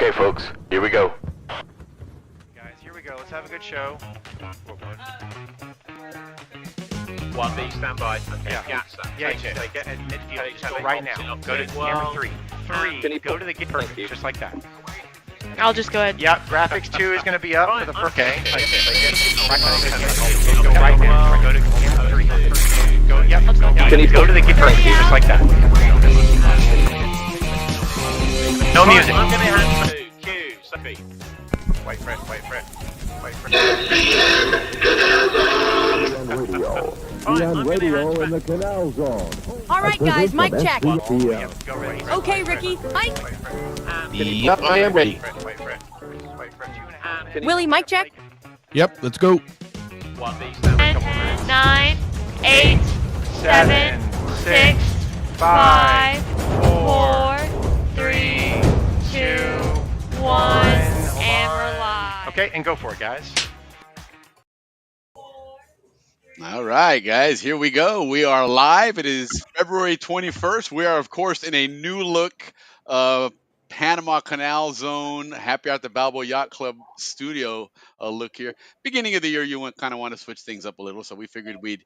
Okay, folks, here we go. Guys, here we go. Let's have a good show. 1B, stand by. Okay, Yeah. Yacht, sir. Yeah, Take it. take it at midfield. Okay, Just go right now. Go to camera 3. 3. Go to the gate. Perfect. Just like that. I'll just go ahead. Yeah, graphics 2 is going to be up for the first. Okay. Like this. Go right now. Go to camera 3. Go. Yep. Let's go. Yeah, go to the gate. Perfect. Just like that. No music. I'm going to hand to Q, Sophie. Wait for it. Wait for it. Wait for it. On radio in the Canal Zone. All right, guys, mic check. Go ready. Okay, Ricky, mic. Yep, I am ready. Wait for it. Wait for it. Willie, mic check. Yep, let's go. 1B, stand by. 10, 9, 8, 7, 6, 5, 4, 3, 2, 1, and we're live. Okay, and go for it, guys. All right, guys, here we go. We are live. It is February 21st. We are, of course, in a new look Panama Canal Zone, Happy Hour at the Balboa Yacht Club studio look here. Beginning of the year, you kind of want to switch things up a little, so we figured we'd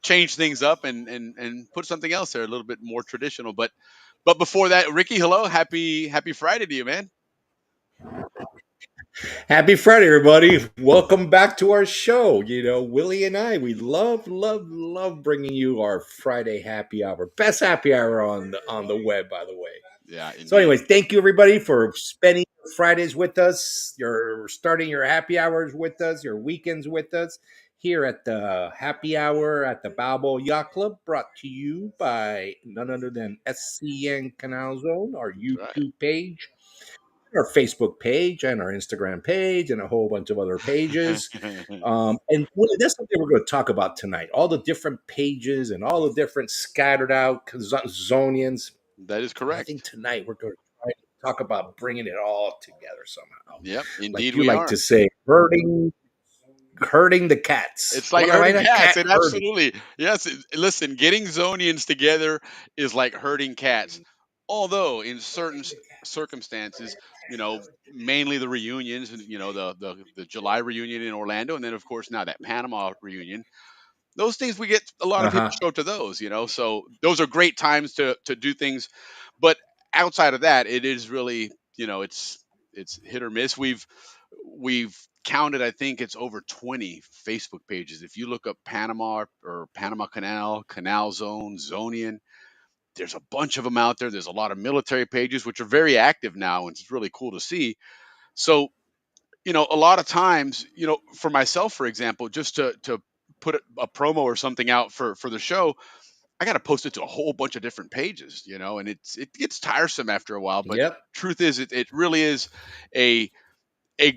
change things up and put something else there, a little bit more traditional. But before that, Ricky, hello. Happy Friday to you, man. Happy Friday, everybody. Welcome back to our show. You know, Willie and I, we love bringing you our Friday happy hour. Best happy hour on the web, by the way. Yeah. Indeed. So anyways, thank you, everybody, for spending Fridays with us. You're starting your happy hours with us, your weekends with us here at the happy hour at the Balboa Yacht Club, brought to you by none other than SCN Canal Zone, our YouTube page, our Facebook page, and our Instagram page, and a whole bunch of other pages. And that's something we're going to talk about tonight. All the different pages and all the different scattered out Zonians. That is correct. I think tonight we're going to try to talk about bringing it all together somehow. Yep, indeed, like you we like are. to say, herding the cats. It's like Right? herding cats. Cat It absolutely. Yes. Listen, getting Zonians together is like herding cats. Although in certain circumstances, you know, mainly the reunions, you know, the July reunion in Orlando, and then of course now that Panama reunion. Those things we get a lot of people show to those, you know. So those are great times to do things. But outside of that, it is really, you know, it's hit or miss. We've counted, I think it's over 20 Facebook pages. If you look up Panama or Panama Canal, Canal Zone, Zonian, there's a bunch of them out there. There's a lot of military pages, which are very active now, and it's really cool to see. So, you know, a lot of times, you know, for myself, for example, just to put a promo or something out for the show, I got to post it to a whole bunch of different pages, you know, and it gets tiresome after a while. But truth is, it really is a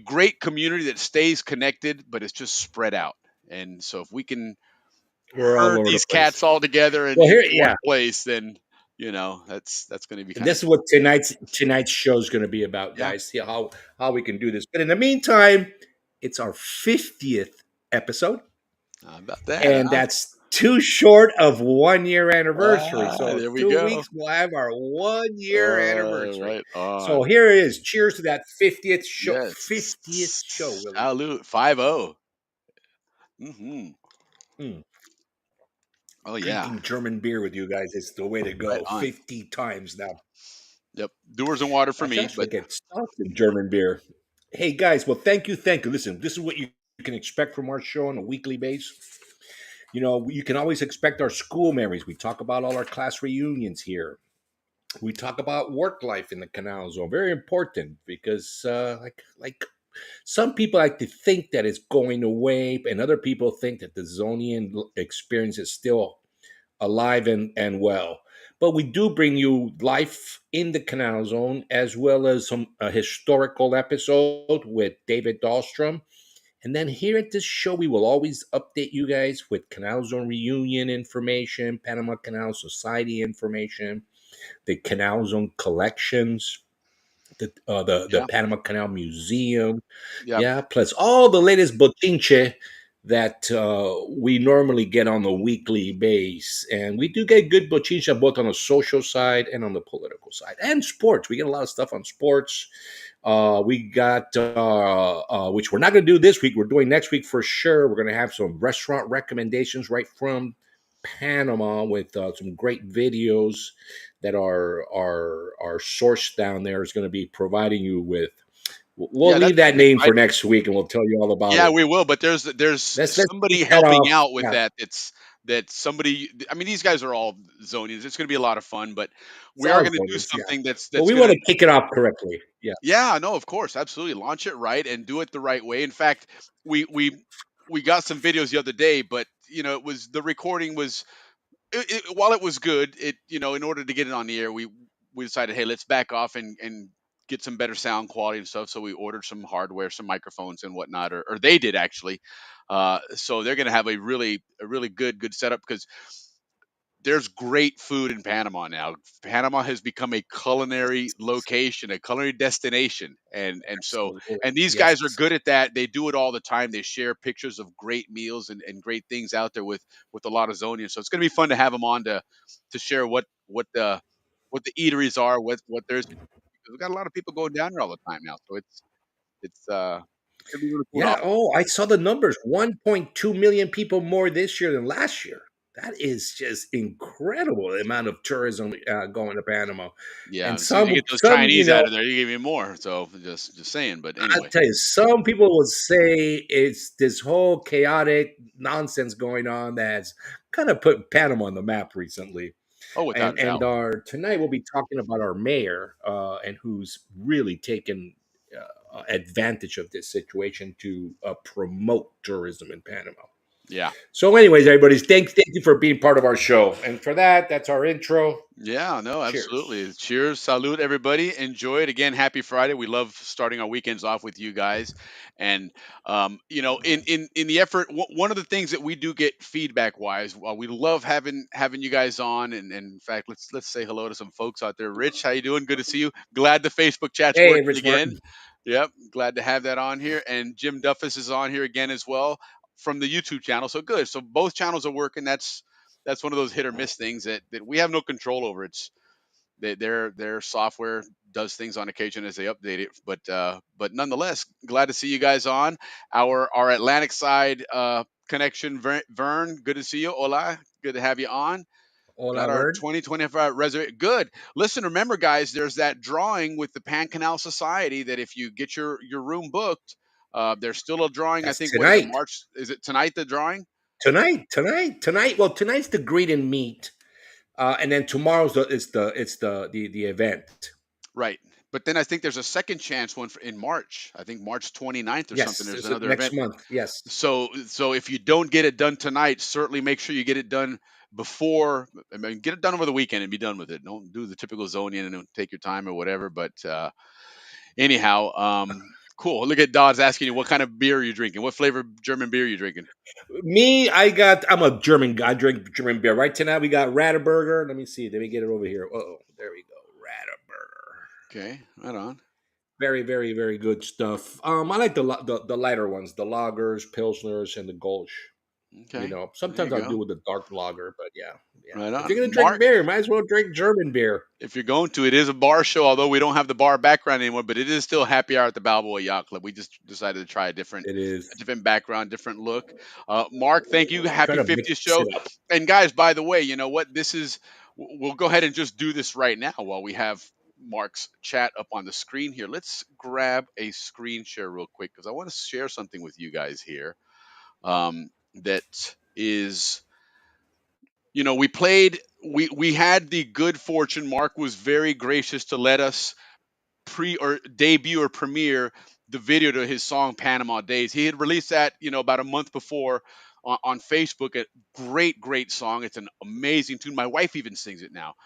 great community that stays connected, but it's just spread out. And so if we can herd these cats all together in one place, then you know that's going to be. This is what tonight's show is going to be about, guys. See how we can do this. But in the meantime, it's our 50th episode. How about that? And that's too short of 1 year anniversary. So there we 2 go. weeks we'll have our 1 year anniversary. Right. So here it is. Cheers to that 50th show. Yes. 50th show, Willie. Salute. 5-0. Oh yeah. Drinking German beer with you guys is the way to go. 50 times now. Yep. Doers and water for me. But get stopped in German beer. Hey guys, well thank you. Listen, this is what you can expect from our show on a weekly basis. You know, you can always expect our school memories. We talk about all our class reunions here. We talk about work life in the Canal Zone. Very important because like some people like to think that it's going away, and other people think that the Zonian experience is still alive and well. But we do bring you life in the Canal Zone, as well as a historical episode with David Dahlstrom. And then here at this show, we will always update you guys with Canal Zone reunion information, Panama Canal Society information, the Canal Zone collections, the Panama Canal Museum. Plus all the latest bochinche that we normally get on a weekly base. And we do get good bochincha both on the social side and on the political side and sports. We get a lot of stuff on sports. We got, which we're not going to do this week. We're doing next week for sure. We're going to have some restaurant recommendations right from Panama with some great videos that our source down there is going to be providing you with. We'll Yeah, that's leave that gonna be name for exciting. next week, and we'll tell you all about Yeah, it. we will. But there's Let's somebody kick that helping off. out with Yeah, that. It's that somebody. I mean, these guys are all Zonians. It's going to be a lot of fun. But we are South going to do Floridians, yeah. something But that's we going want to. to kick it off correctly. Yeah, Yeah, no, of course, absolutely. Launch it right and do it the right way. In fact, we got some videos the other day, but it was the recording was while it was good, in order to get it on the air, we decided, hey, let's back off and get some better sound quality and stuff. So we ordered some hardware, some microphones and whatnot, or they did actually. So they're going to have a really good setup because there's great food in Panama now. Panama has become a culinary location, a culinary destination, absolutely. and these Yes. guys are good at that. They do it all the time. They share pictures of great meals and great things out there with a lot of Zonians. So it's going to be fun to have them on to share what the eateries are, what there's because we've got a lot of people going down there all the time now. So it's going to be really cool to Yeah. offer. Oh, I saw the numbers. 1.2 million people more this year than last year. That is just incredible. The amount of tourism going to Panama, Yeah, and as soon as you get those some, Chinese out of there, you give me more. So just saying. But I anyway. tell you, some people will say it's this whole chaotic nonsense going on that's kind of put Panama on the map recently. Oh, without a And doubt. our tonight we'll be talking about our mayor and who's really taken advantage of this situation to promote tourism in Panama. Yeah. So, anyways, everybody, thank you for being part of our show. And for that, that's our intro. Yeah, no, absolutely. Cheers. Cheers. Salute, everybody. Enjoy it. Again, happy Friday. We love starting our weekends off with you guys. And, in the effort, one of the things that we do get feedback wise, while we love having you guys on, and in fact, let's say hello to some folks out there. Rich, how you doing? Good to see you. Glad the Facebook chat's Hey, working Rich again. Martin. Yep, glad to have that on here. And Jim Duffus is on here again as well from the YouTube channel. So good. So both channels are working. That's one of those hit or miss things that we have no control over. It's their software does things on occasion as they update it. But nonetheless, glad to see you guys on our Atlantic side connection. Vern, good to see you. Hola, good to have you on. Hola, Got our Vern. 2025 reservation. Good. Listen, remember, guys, there's that drawing with the Pan Canal Society that if you get your room booked, there's still a drawing. I That's think, what is it, tonight. March? Is it tonight, the drawing? Tonight. Well, tonight's the greet and meet, and then tomorrow's the event. Right. But then I think there's a second chance one in March. I think March 29th or something. Yes, There's it's another next event. month. Yes, So if you don't get it done tonight, certainly make sure you get it done before. I mean, get it done over the weekend and be done with it. Don't do the typical Zonian and don't take your time or whatever. But anyhow, cool. Look at Dodds asking you what kind of beer are you drinking? What flavor German beer are you drinking? me. I'm a German guy. I drink German beer. Right tonight we got Radaburger. Let me see. Let me get it over here. Oh, there we go. Radaburger. Okay, right on. Very good stuff. I like the lighter ones, the lagers, pilsners, and the Gulch. Okay, there you Sometimes I'll do go. with the dark lager, but yeah. Right If on. you're gonna drink Mark, beer, might as well drink German beer. if you're going to, it is a bar show, although we don't have the bar background anymore, but it is still happy hour at the Balboa Yacht Club. We just decided to try a different It is. a different background, different look. Mark, thank you. Try Happy to mix 50th show. it up. And guys, by the way, you know what? We'll go ahead and just do this right now while we have Mark's chat up on the screen here. Let's grab a screen share real quick because I want to share something with you guys here. That is, we had the good fortune. Mark was very gracious to let us pre or debut or premiere the video to his song Panama Days. He had released that, about a month before on Facebook. A great song. It's an amazing tune. My wife even sings it now.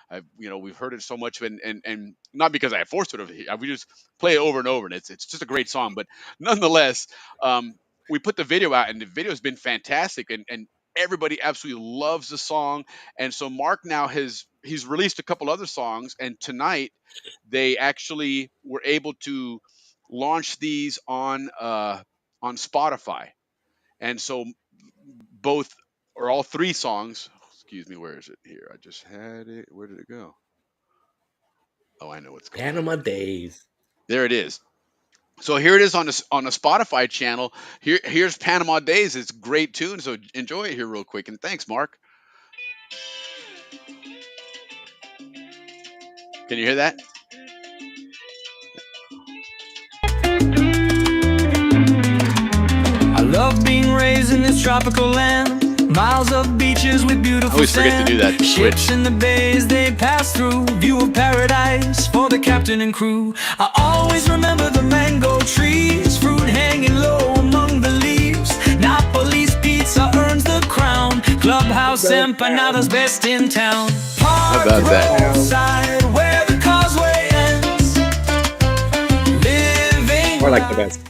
We've heard it so much, and not because I forced it over here. We just play it over and over, and it's just a great song. But nonetheless, we put the video out, and the video has been fantastic, and everybody absolutely loves the song. And so Mark now he's released a couple other songs, and tonight they actually were able to launch these on Spotify. And so both or all three songs. Excuse me, where is it here? I just had it. Where did it go? Oh, I know what's going on Panama here. Days. There it is. So here it is on the Spotify channel. Here's Panama Days. It's a great tune. So enjoy it here real quick. And thanks, Mark. Can you hear that? I love being raised in this tropical land. Miles of beaches with I beautiful always forget to sand. do that. The Ships switch. in the bays they pass through. View of paradise for the captain and crew. I always remember the mango trees. Fruit hanging low among the leaves. Napoli's pizza earns the crown. Clubhouse empanada's best in town. How Park about that? roadside where the causeway ends. Living Or like the best.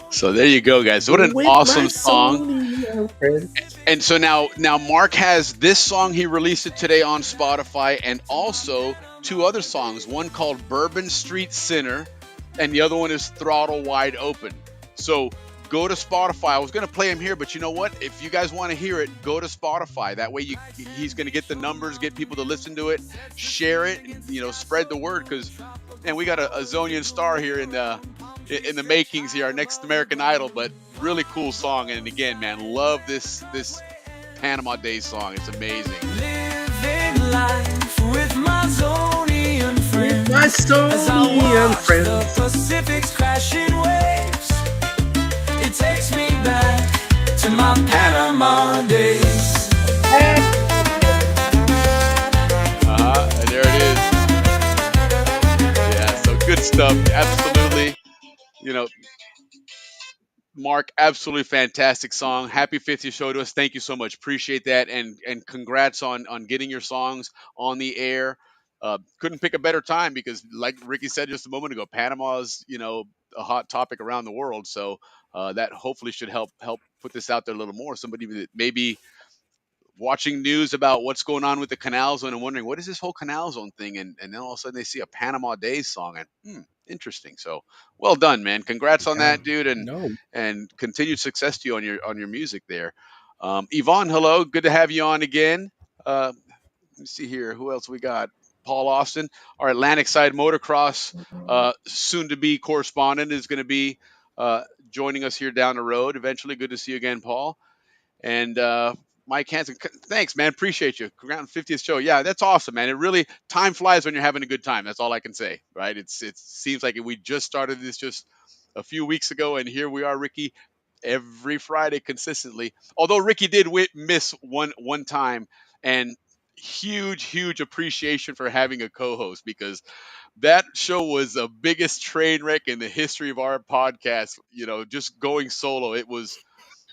So there you go, guys. What an With my awesome song. Sony friend. And so now Mark has this song. He released it today on Spotify, and also two other songs. One called Bourbon Street Sinner, and the other one is Throttle Wide Open. So go to Spotify. I was going to play him here, but you know what? If you guys want to hear it, go to Spotify. That way he's going to get the numbers, get people to listen to it, share it, spread the word, because and we got a Zonian star here in the makings here, our next American Idol. But really cool song, and again, man, love this Panama Days song. It's amazing. living life with my Zonian friends. My As I Sony watch friend. the Pacific's crashing waves, it takes me back to my Panama days. And there it is. Yeah, so good stuff. Absolutely. You know, Mark, absolutely fantastic song. Happy 50th show to us. Thank you so much. Appreciate that, and congrats on getting your songs on the air. Couldn't pick a better time because, like Ricky said just a moment ago, Panama is a hot topic around the world. So that hopefully should help put this out there a little more. Somebody that maybe watching news about what's going on with the Canal Zone and wondering what is this whole Canal Zone thing, and then all of a sudden they see a Panama Days song and interesting. So well done, man. Congrats on Yeah. that, dude, and No. and continued success to you on your music there. Yvonne, hello, good to have you on again. Let me see here, who else we got? Paul Austin, our Atlantic Side Motocross soon to be correspondent, is going to be uh, joining us here down the road eventually. Good to see you again, Paul. And Mike Hansen, thanks, man. Appreciate you. Congrats on 50th show. Yeah, that's awesome, man. It really time flies when you're having a good time. That's all I can say, right? It seems like we just started this just a few weeks ago, and here we are, Ricky, every Friday consistently. Although Ricky did miss one time, and huge appreciation for having a co-host because that show was the biggest train wreck in the history of our podcast. Just going solo, it was.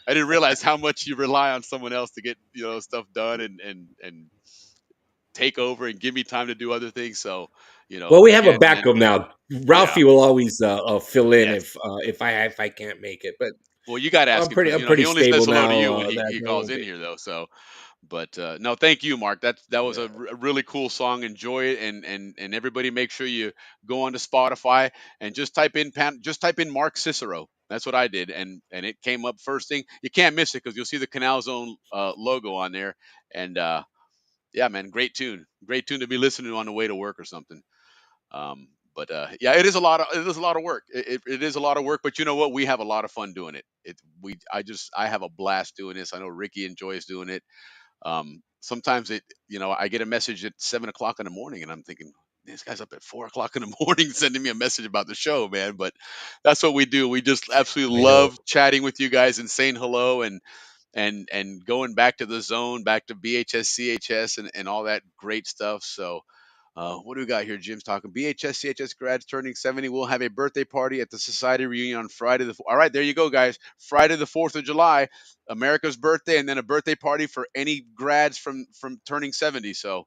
I didn't realize how much you rely on someone else to get stuff done and take over and give me time to do other things. So Well, we have a again, man, backup now. yeah, Ralphie will always fill in yes. if I can't make it. But Well, you got to ask I'm him because pretty he only says stable hello to now. you when That he there calls won't in be. here though. So, but no, thank you, Mark. That was Yeah. a really cool song. Enjoy it, and everybody make sure you go onto Spotify and just type in Mark Cicero. That's what I did, and it came up first thing. You can't miss it because you'll see the Canal Zone logo on there, and yeah, man, great tune to be listening on the way to work or something. But yeah, it is a lot of work. It is a lot of work, but you know what? We have a lot of fun doing it. I have a blast doing this. I know Ricky enjoys doing it. Sometimes I get a message at 7 o'clock in the morning, and I'm thinking, this guy's up at 4 o'clock in the morning sending me a message about the show, man. But that's what we do. We just absolutely I know. love chatting with you guys and saying hello and going back to the zone, back to BHS, CHS, and all that great stuff. So what do we got here? Jim's talking BHS, CHS grads turning 70. We'll have a birthday party at the society reunion on Friday. All right, there you go, guys. Friday the 4th of July, America's birthday, and then a birthday party for any grads from turning 70. So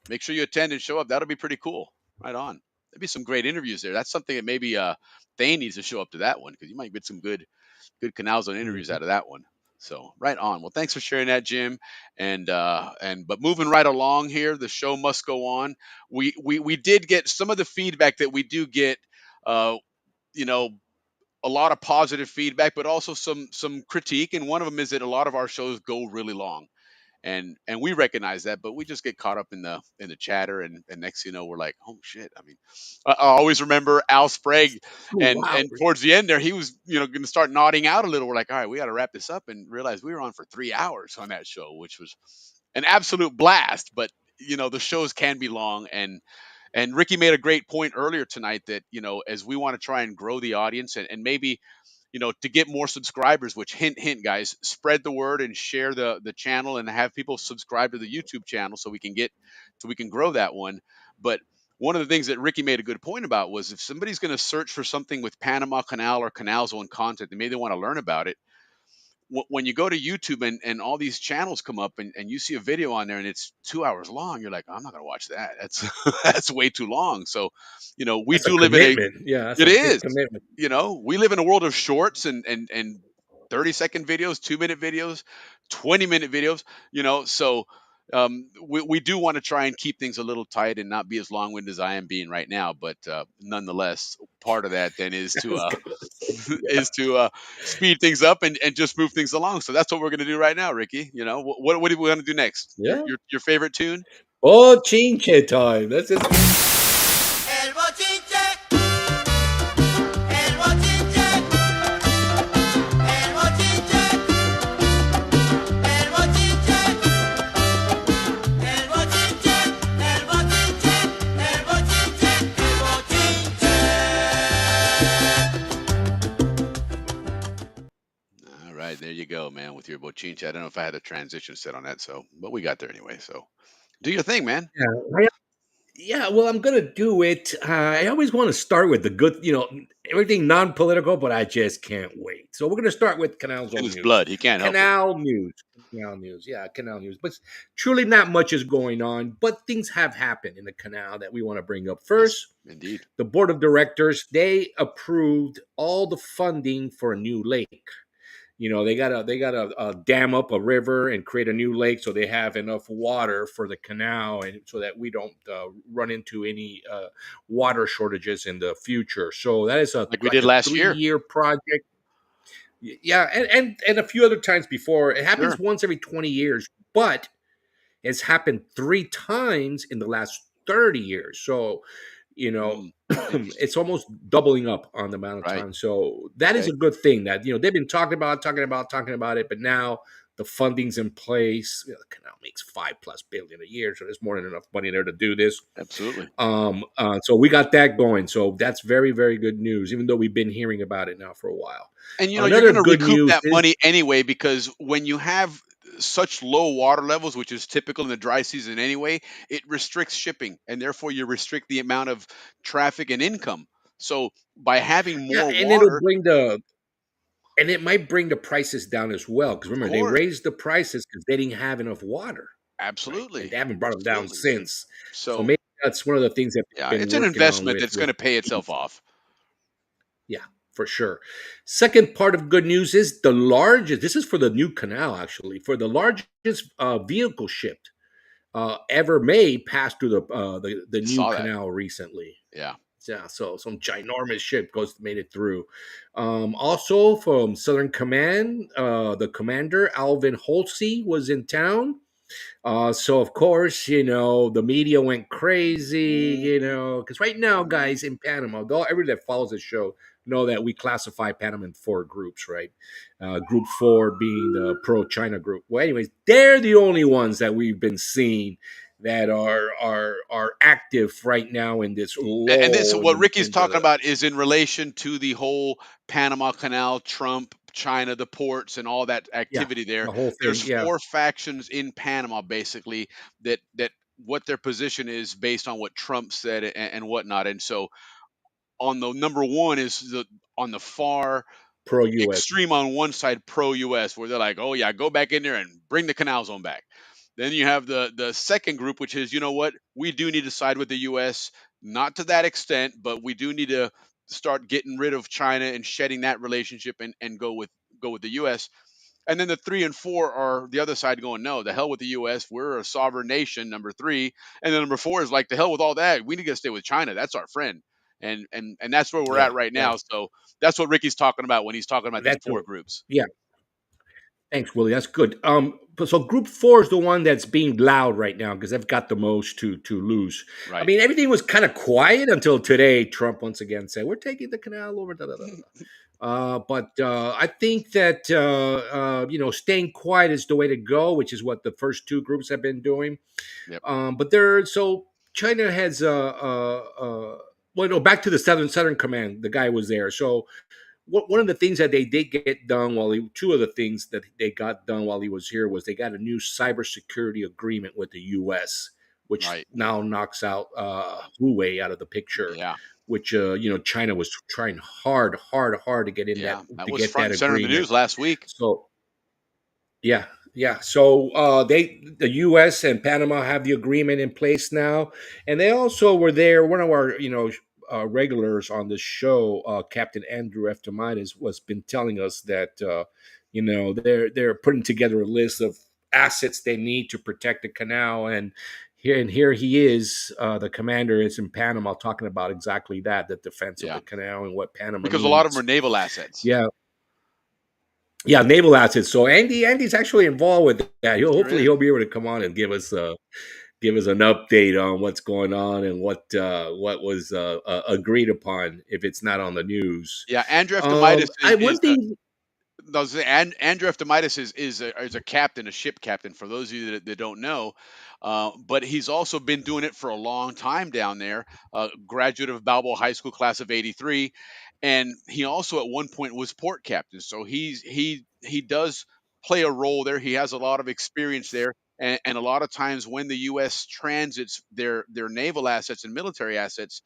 make sure you attend and show up. That'll be pretty cool. Right on. There'd be some great interviews there. That's something that maybe Thane needs to show up to that one because you might get some good canals on interviews Mhm. out of that one. So right on. Well, thanks for sharing that, Jim. And but moving right along here, the show must go on. We did get some of the feedback that we do get. Uh, you know, a lot of positive feedback, but also some critique. And one of them is that a lot of our shows go really long, and we recognize that, but we just get caught up in the chatter, and next thing you know, we're like, oh shit. I mean, I always remember Al Sprague, 2 and hours. towards the end there, he was going to start nodding out a little. We're like, all right, we got to wrap this up, and realize we were on for 3 hours on that show, which was an absolute blast. But the shows can be long, and Ricky made a great point earlier tonight that as we want to try and grow the audience, and maybe to get more subscribers, which hint hint guys, spread the word and share the channel and have people subscribe to the YouTube channel so we can grow that one. But one of the things that Ricky made a good point about was, if somebody's going to search for something with Panama Canal or Canal Zone content, and maybe they want to learn about it, when you go to YouTube and all these channels come up, and you see a video on there and it's 2 hours long, you're like, I'm not gonna watch that. That's that's way too long. So, we That's a do live in a commitment. Yeah, that's it a big is, commitment. we live in a world of shorts and 30-second videos, 2-minute videos, 20-minute videos, so we do want to try and keep things a little tight and not be as long-winded as I am being right now. But nonetheless, part of that then is I to was gonna say, yeah. is to speed things up and just move things along. So that's what we're going to do right now, Ricky. What do we want to do next? Your, Yeah. your your favorite tune? Oh, chinche time. Let's just get El bochinche, el bochinche, el bochinche, el bochinche, el bochinche, el bochinche, el bochinche, All right, there you go, man, with your bochincha. I don't know if I had a transition set on that, but we got there anyway. So do your thing, man. yeah. Yeah, well, I'm gonna do it. I always want to start with the good, everything non-political, but I just can't wait. So we're gonna start with Canal's In own his news. blood, he can't help it. Canal news. Canal news. Yeah, Canal news. But truly, not much is going on. But things have happened in the canal that we want to bring up. Yes, First, indeed. the board of directors, they approved all the funding for a new lake. They gotta dam up a river and create a new lake so they have enough water for the canal, and so that we don't run into any water shortages in the future. So that is Like we like did a last year. 3 year project. Yeah, and a few other times before. It happens Sure. once every 20 years, but it's happened 3 times in the last 30 years. So, you know, Mm, interesting. it's almost doubling up on the amount of Right. time. So that is Okay. a good thing that, they've been talking about it, but now the funding's in place. The canal makes 5+ billion a year. So there's more than enough money there to do this. Absolutely. So we got that going. So that's very, very good news, even though we've been hearing about it now for a while. And you're Another going to good recoup news that is, money anyway, because when you have such low water levels, which is typical in the dry season anyway, it restricts shipping, and therefore you restrict the amount of traffic and income. So by having yeah, more and it'll water, bring and it might bring the prices down as well. Because of remember, they course, raised the prices because they didn't have enough water, right? And absolutely, they haven't brought them down absolutely. since. So So maybe that's one of the things that yeah, they've been it's an working on investment with that's going to pay itself off. yeah, for sure. Second part of good news is the largest. This is for the new canal, actually, for the largest vehicle shipped ever made passed through the I new saw that. canal recently. Yeah. Yeah, so some ginormous ship made it through. Also from Southern Command, the commander Alvin Holsey was in town. So of course, the media went crazy, Mhm. because right now, guys, in Panama, though everybody that follows the show know that we classify Panama in 4 groups, right? Group 4 being the pro-China group. Well, anyways, they're the only ones that we've been seeing that are active right now in this And this, lull what Ricky's in talking the about, is in relation to the whole Panama Canal, Trump, China, the ports, and all that yeah, activity there. the whole There's thing. Yeah, four factions in Panama, basically, that what their position is based on what Trump said and whatnot. And so, on the number one is on the far pro-US. extreme on one side, pro-US, where they're like, oh yeah, go back in there and bring the canal zone back. Then you have the second group, which is, you know what, we do need to side with the US, not to that extent, but we do need to start getting rid of China and shedding that relationship, and go with the US. And then the three and four are the other side going, no, the hell with the US. We're a sovereign nation, number three. And then number four is like, the hell with all that. We need to stay with China. That's our friend. and that's where we're Yeah, at right yeah. now. So that's what Ricky's talking about when he's talking about these That's four groups. yeah. Thanks, Willie. That's good. So Group Four is the one that's being loud right now because they've got the most to lose. I Right. mean, everything was kind of quiet until today. Trump once again said, "We're taking the canal over." Da, da, da, da. But I think that staying quiet is the way to go, which is what the first two groups have been doing. Yep. But China has well, no, back to the Southern Command. The guy was there, so one of the things that they did get done two of the things that they got done while he was here was they got a new cybersecurity agreement with the U.S., which Right. now knocks out Huawei out of the picture, Yeah. which China was trying hard to get in Yeah. That to was get front that and center in the agreement. news last week. So yeah, yeah. So the U.S. and Panama have the agreement in place now, and they also were there. One of our regulars on the show, Captain Andrew Eftimides, was been telling us that they're putting together a list of assets they need to protect the canal, and here he is, the commander is in Panama talking about exactly that, the defense of Yeah. the canal and what Panama Because a lot of them needs. are naval assets. Yeah, yeah, naval assets. So Andy's actually involved with that. Sure Hopefully is. he'll be able to come on and give us an update on what's going on and what was agreed upon if it's not on the news. Yeah. Andrew Eftimides I is one thing. Andrew Eftimides is a captain, a ship captain. For those of you that don't know, but he's also been doing it for a long time down there. Graduate of Balboa High School, class of '83, and he also at one point was port captain. So he does play a role there. He has a lot of experience there, and a lot of times when the U.S. transits their naval assets and military assets,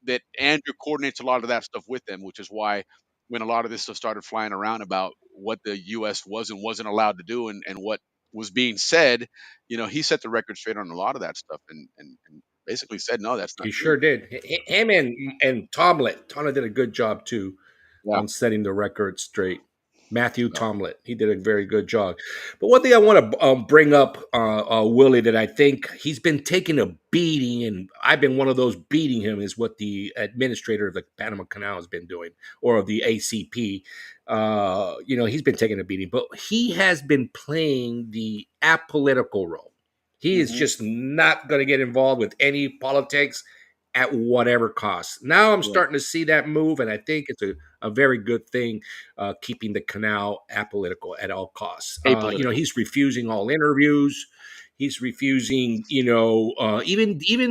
that Andrew coordinates a lot of that stuff with them, which is why when a lot of this stuff started flying around about what the U.S. was and wasn't allowed to do and what was being said, he set the record straight on a lot of that stuff and basically said, no, that's not He true. sure did. Him and Tomlin. Tomlin did a good job too Yeah. on setting the record straight. Matthew So, Tomlin, he did a very good job. But one thing I want to bring up, Willie, that I think he's been taking a beating, and I've been one of those beating him, is what the administrator of the Panama Canal has been doing, or of the ACP. He's been taking a beating, but he has been playing the apolitical role. He is mhm, just not going to get involved with any politics at whatever cost. Now I'm right. starting to see that move, and I think it's a very good thing, keeping the canal apolitical at all costs. Apolitical. He's refusing all interviews. He's refusing, even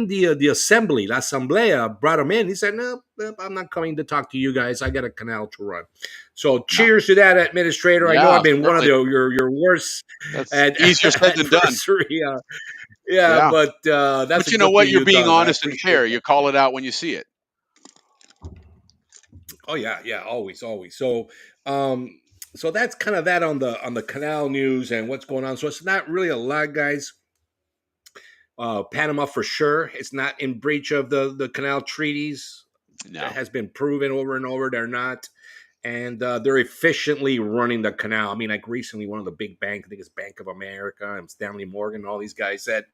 the assembly, la asamblea brought him in. He said, "No, I'm not coming to talk to you guys. I got a canal to run." So, Yeah. cheers to that, administrator. I know Yeah, I've been one of certainly. your worst That's easier said than done. adversary. Yeah, Yeah. but that's But a you know good what? thing You're you've being done. I honest and appreciate fair. that. You call it out when you see it. Oh yeah, yeah, always, always. So that's kind of that on the canal news and what's going on. So it's not really a lot, guys. Panama for sure. It's not in breach of the canal treaties. That No. has been proven over and over. They're not, and they're efficiently running the canal. I mean, like recently, one of the big banks, I think it's Bank of America and Stanley Morgan, all these guys said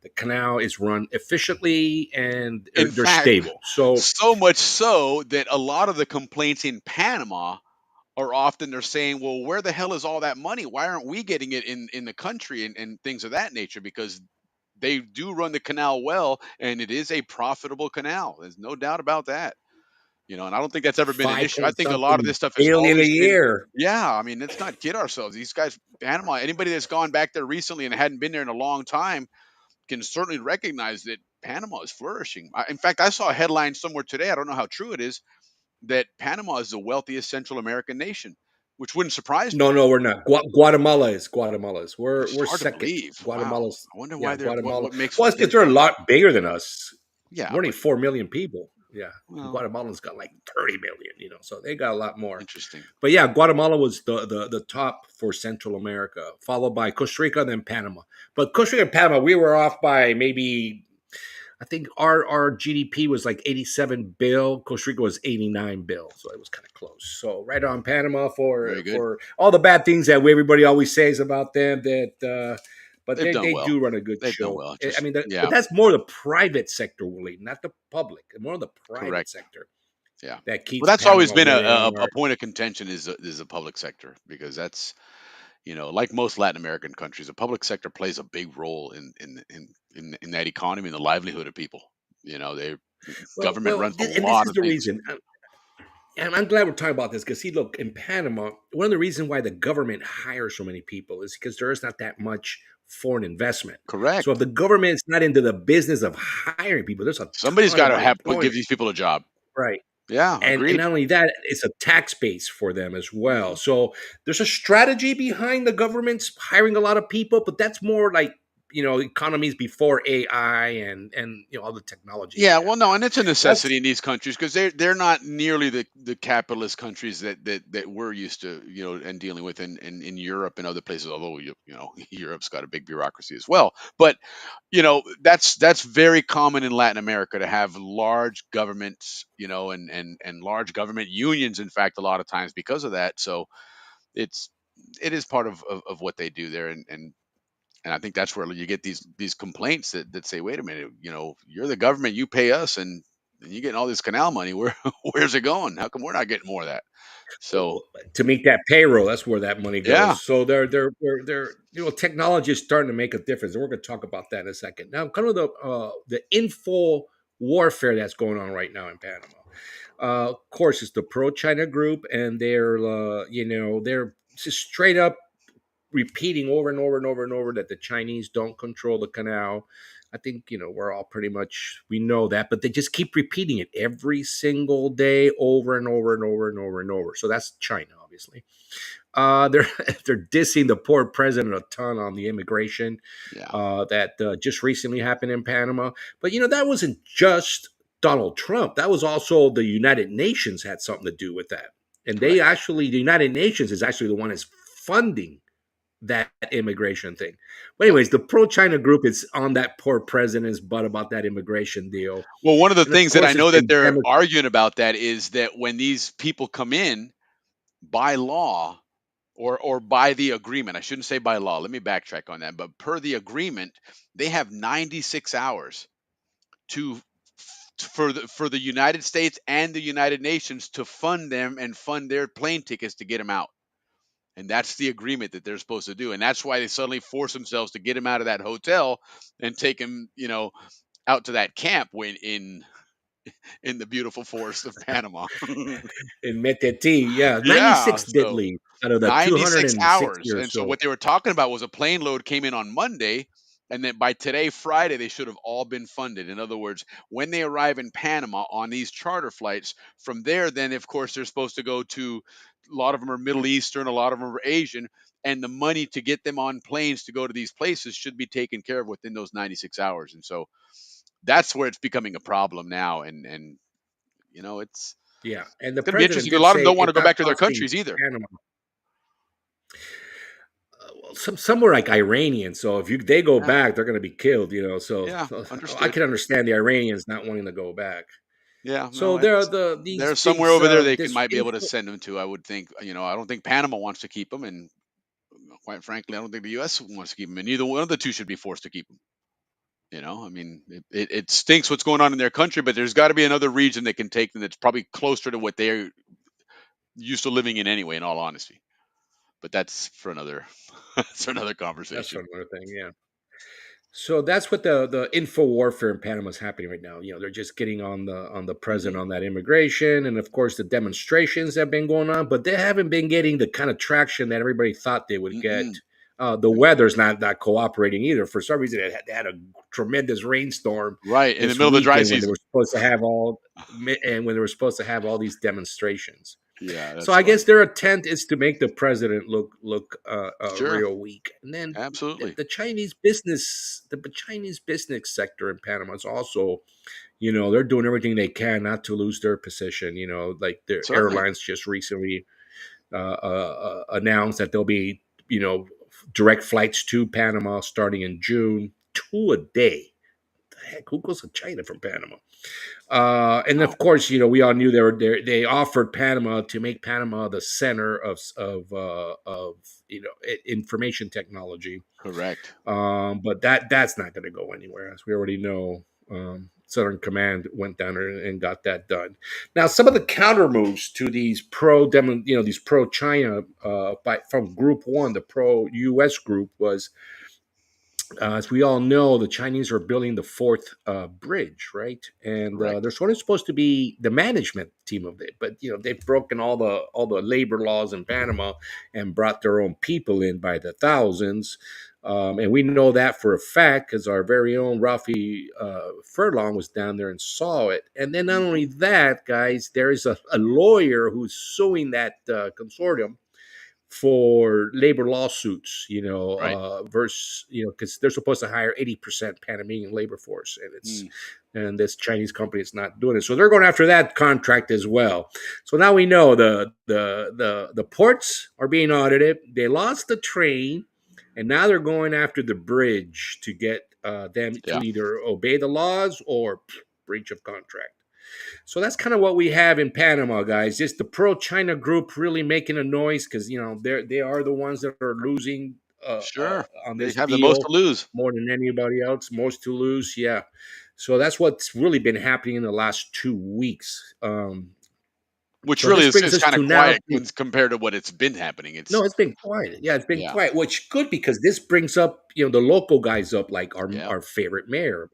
the canal is run efficiently and In they're fact, stable. So so much so that a lot of the complaints in Panama are often they're saying, well, where the hell is all that money? Why aren't we getting it in the country and things of that nature? Because they do run the canal well, and it is a profitable canal. There's no doubt about that. And I don't think that's ever been an five issue. I point think a lot of something this stuff has billion a always been, year. yeah. I mean, let's not kid ourselves. These guys, Panama, anybody that's gone back there recently and hadn't been there in a long time can certainly recognize that Panama is flourishing. In fact, I saw a headline somewhere today. I don't know how true it is that Panama is the wealthiest Central American nation, which wouldn't surprise me. No, we're not. Guatemala is Guatemala's. It's We're hard to second. believe. Wow. Guatemala's I wonder yeah, why they're Guatemala. what makes Well, it's them because they're a so. lot bigger than us. Yeah, We're only but 4 million people. Yeah, well, Guatemala's got like 30 million. So they got a lot more. interesting. But yeah, Guatemala was the top for Central America, followed by Costa Rica, then Panama. But Costa Rica and Panama, we were off by maybe. I think our GDP was like 87 bill. Costa Rica was 89 bill, so it was kind of close. So right on Panama Very good. for all the bad things that everybody always says about them. That but They've done they well. do run a good They've done show. well. I Just mean, but yeah, that's more the private sector, Willie, not the public. More of the private correct. sector Yeah. that Well, keeps that's always Panama been where they a are. point of contention is the public sector because that's like most Latin American countries, the public sector plays a big role in that economy and the livelihood of people. They government runs a And this lot is of the things. reason. And I'm glad we're talking about this because, see, look, in Panama, one of the reasons why the government hires so many people is because there is not that much foreign investment. So if Correct. the government is not into the business of hiring people, there's a Somebody's ton got of to have give unemployment. these people a job. Right. Yeah, And agreed. not only that, it's a tax base for them as well. Hmm. So there's a strategy behind the government's hiring a lot of people, but that's more like economies before AI and all the technology we Yeah, have well, no, now. and it's a That's necessity in these countries because they're not nearly the capitalist countries that we're used to, and dealing with in Europe and other places. Although Europe's got a big bureaucracy as well, but that's very common in Latin America to have large governments, and large government unions. In fact, a lot of times because of that. So it's it is part of what they do there, and I think that's where you get these complaints that say, wait a minute, you're the government, you pay us, and you're getting all this canal money. Where's it going? How come we're not getting more of that? So to make that payroll. That's where that money yeah, goes. So they're technology is starting to make a difference, and we're going to talk about that in a second. Now, kind of the info warfare that's going on right now in Panama. Of course, it's the pro China group, and they're just straight up repeating over and over and over and over that the Chinese don't control the canal. I think we're all pretty much we know that, but they just keep repeating it every single day, over and over and over and over and over. So that's China, obviously. They're they're dissing the poor president a ton on the immigration yeah, that just recently happened in Panama. But that wasn't just Donald Trump. That was also the United Nations had something to do with that, and correct. the United Nations is actually the one that's funding that immigration thing. But Yep. anyways, the pro China group is on that poor president's butt about that immigration deal, Well, one of the and of things that I course it's know that been they're arguing about that is that when these people come in by law or by the agreement, I shouldn't say by law. Let me backtrack on that. But per the agreement, they have 96 hours to for the United States and the United Nations to fund them and fund their plane tickets to get them out. And that's the agreement that they're supposed to do. And that's why they suddenly force themselves to get him out of that hotel and take him, out to that camp when in the beautiful forest of Panama. in Meteti, yeah, Yeah. 96 did So leave out of the 96 260 hours. or And so so. what they were talking about was a plane load came in on Monday, and then by today, Friday, they should have all been funded. In other words, when they arrive in Panama on these charter flights, from there, then of course they're supposed to go to a lot of them are Middle Eastern, a lot of them are Asian, and the money to get them on planes to go to these places should be taken care of within those 96 hours. And so that's where it's becoming a problem now. And it's Yeah, and the going to be president interesting. A did lot of them say don't want to it's go not back to their costing countries either. Panama. Well, some were like Iranian, so if they go Yeah. back, they're going to be killed. Yeah. So I Understood. can understand the Iranians not wanting to go back. Yeah, So no, there are it's there's somewhere these over there they this might be able to info. send them to. I would think, I don't think Panama wants to keep them, and quite frankly, I don't think the U.S. wants to keep them, and neither one of the two should be forced to keep them. I mean, it stinks what's going on in their country, but there's got to be another region that can take them that's probably closer to what they're used to living in anyway. In all honesty, but that's for another that's for another That's conversation. another thing. Yeah. So that's what the info warfare in Panama is happening right now. They're just getting on the president Hmm. on that immigration, and of course the demonstrations have been going on, but they haven't been getting the kind of traction that everybody thought they would get. Mm-mm. The weather's not cooperating either. For some reason, they had a tremendous rainstorm Right in the this middle of the dry weekend when they were season. supposed to have all these demonstrations. Yeah, So that's I guess funny. their intent is to make the president look Sure, real weak, and then absolutely, the Chinese business sector in Panama is also, they're doing everything they can not to lose their position. Like their certainly. airlines just recently announced that there'll be, direct flights to Panama starting in June, two a day. The heck, who goes to China from Panama? And Wow. of course, we all knew they offered Panama to make Panama the center of information technology. Correct. But that's not going to go anywhere, as we already know. Southern Command went down there and got that done. Now, some of the counter moves to these these pro China from Group One, the pro U.S. group was, as we all know, the Chinese are building the fourth bridge, right? And Correct. they're sort of supposed to be the management team of it, but they've broken all the labor laws in Panama and brought their own people in by the thousands. And we know that for a fact because our very own Rafi Furlong was down there and saw it. And then not only that, guys, there is a lawyer who's suing that consortium for labor lawsuits, Right. versus, because they're supposed to hire 80% Panamanian labor force, Mm. and this Chinese company is not doing it. So they're going after that contract as well. So now we know the ports are being audited. They lost the train, and now they're going after the bridge to get them Yeah. to either obey the laws or breach of contract. So that's kind of what we have in Panama, guys. Just the pro-China group really making a noise because they are the ones that are losing Sure. on They this have the most to deal lose. more than anybody else. Most to lose, yeah. So that's what's really been happening in the last 2 weeks. Which So really this is brings us kind of to now. quiet compared to what it's been happening. No, It's it's been quiet. Yeah, it's been yeah. quiet, which good because this brings up the local guys up like our Yeah. our favorite mayor,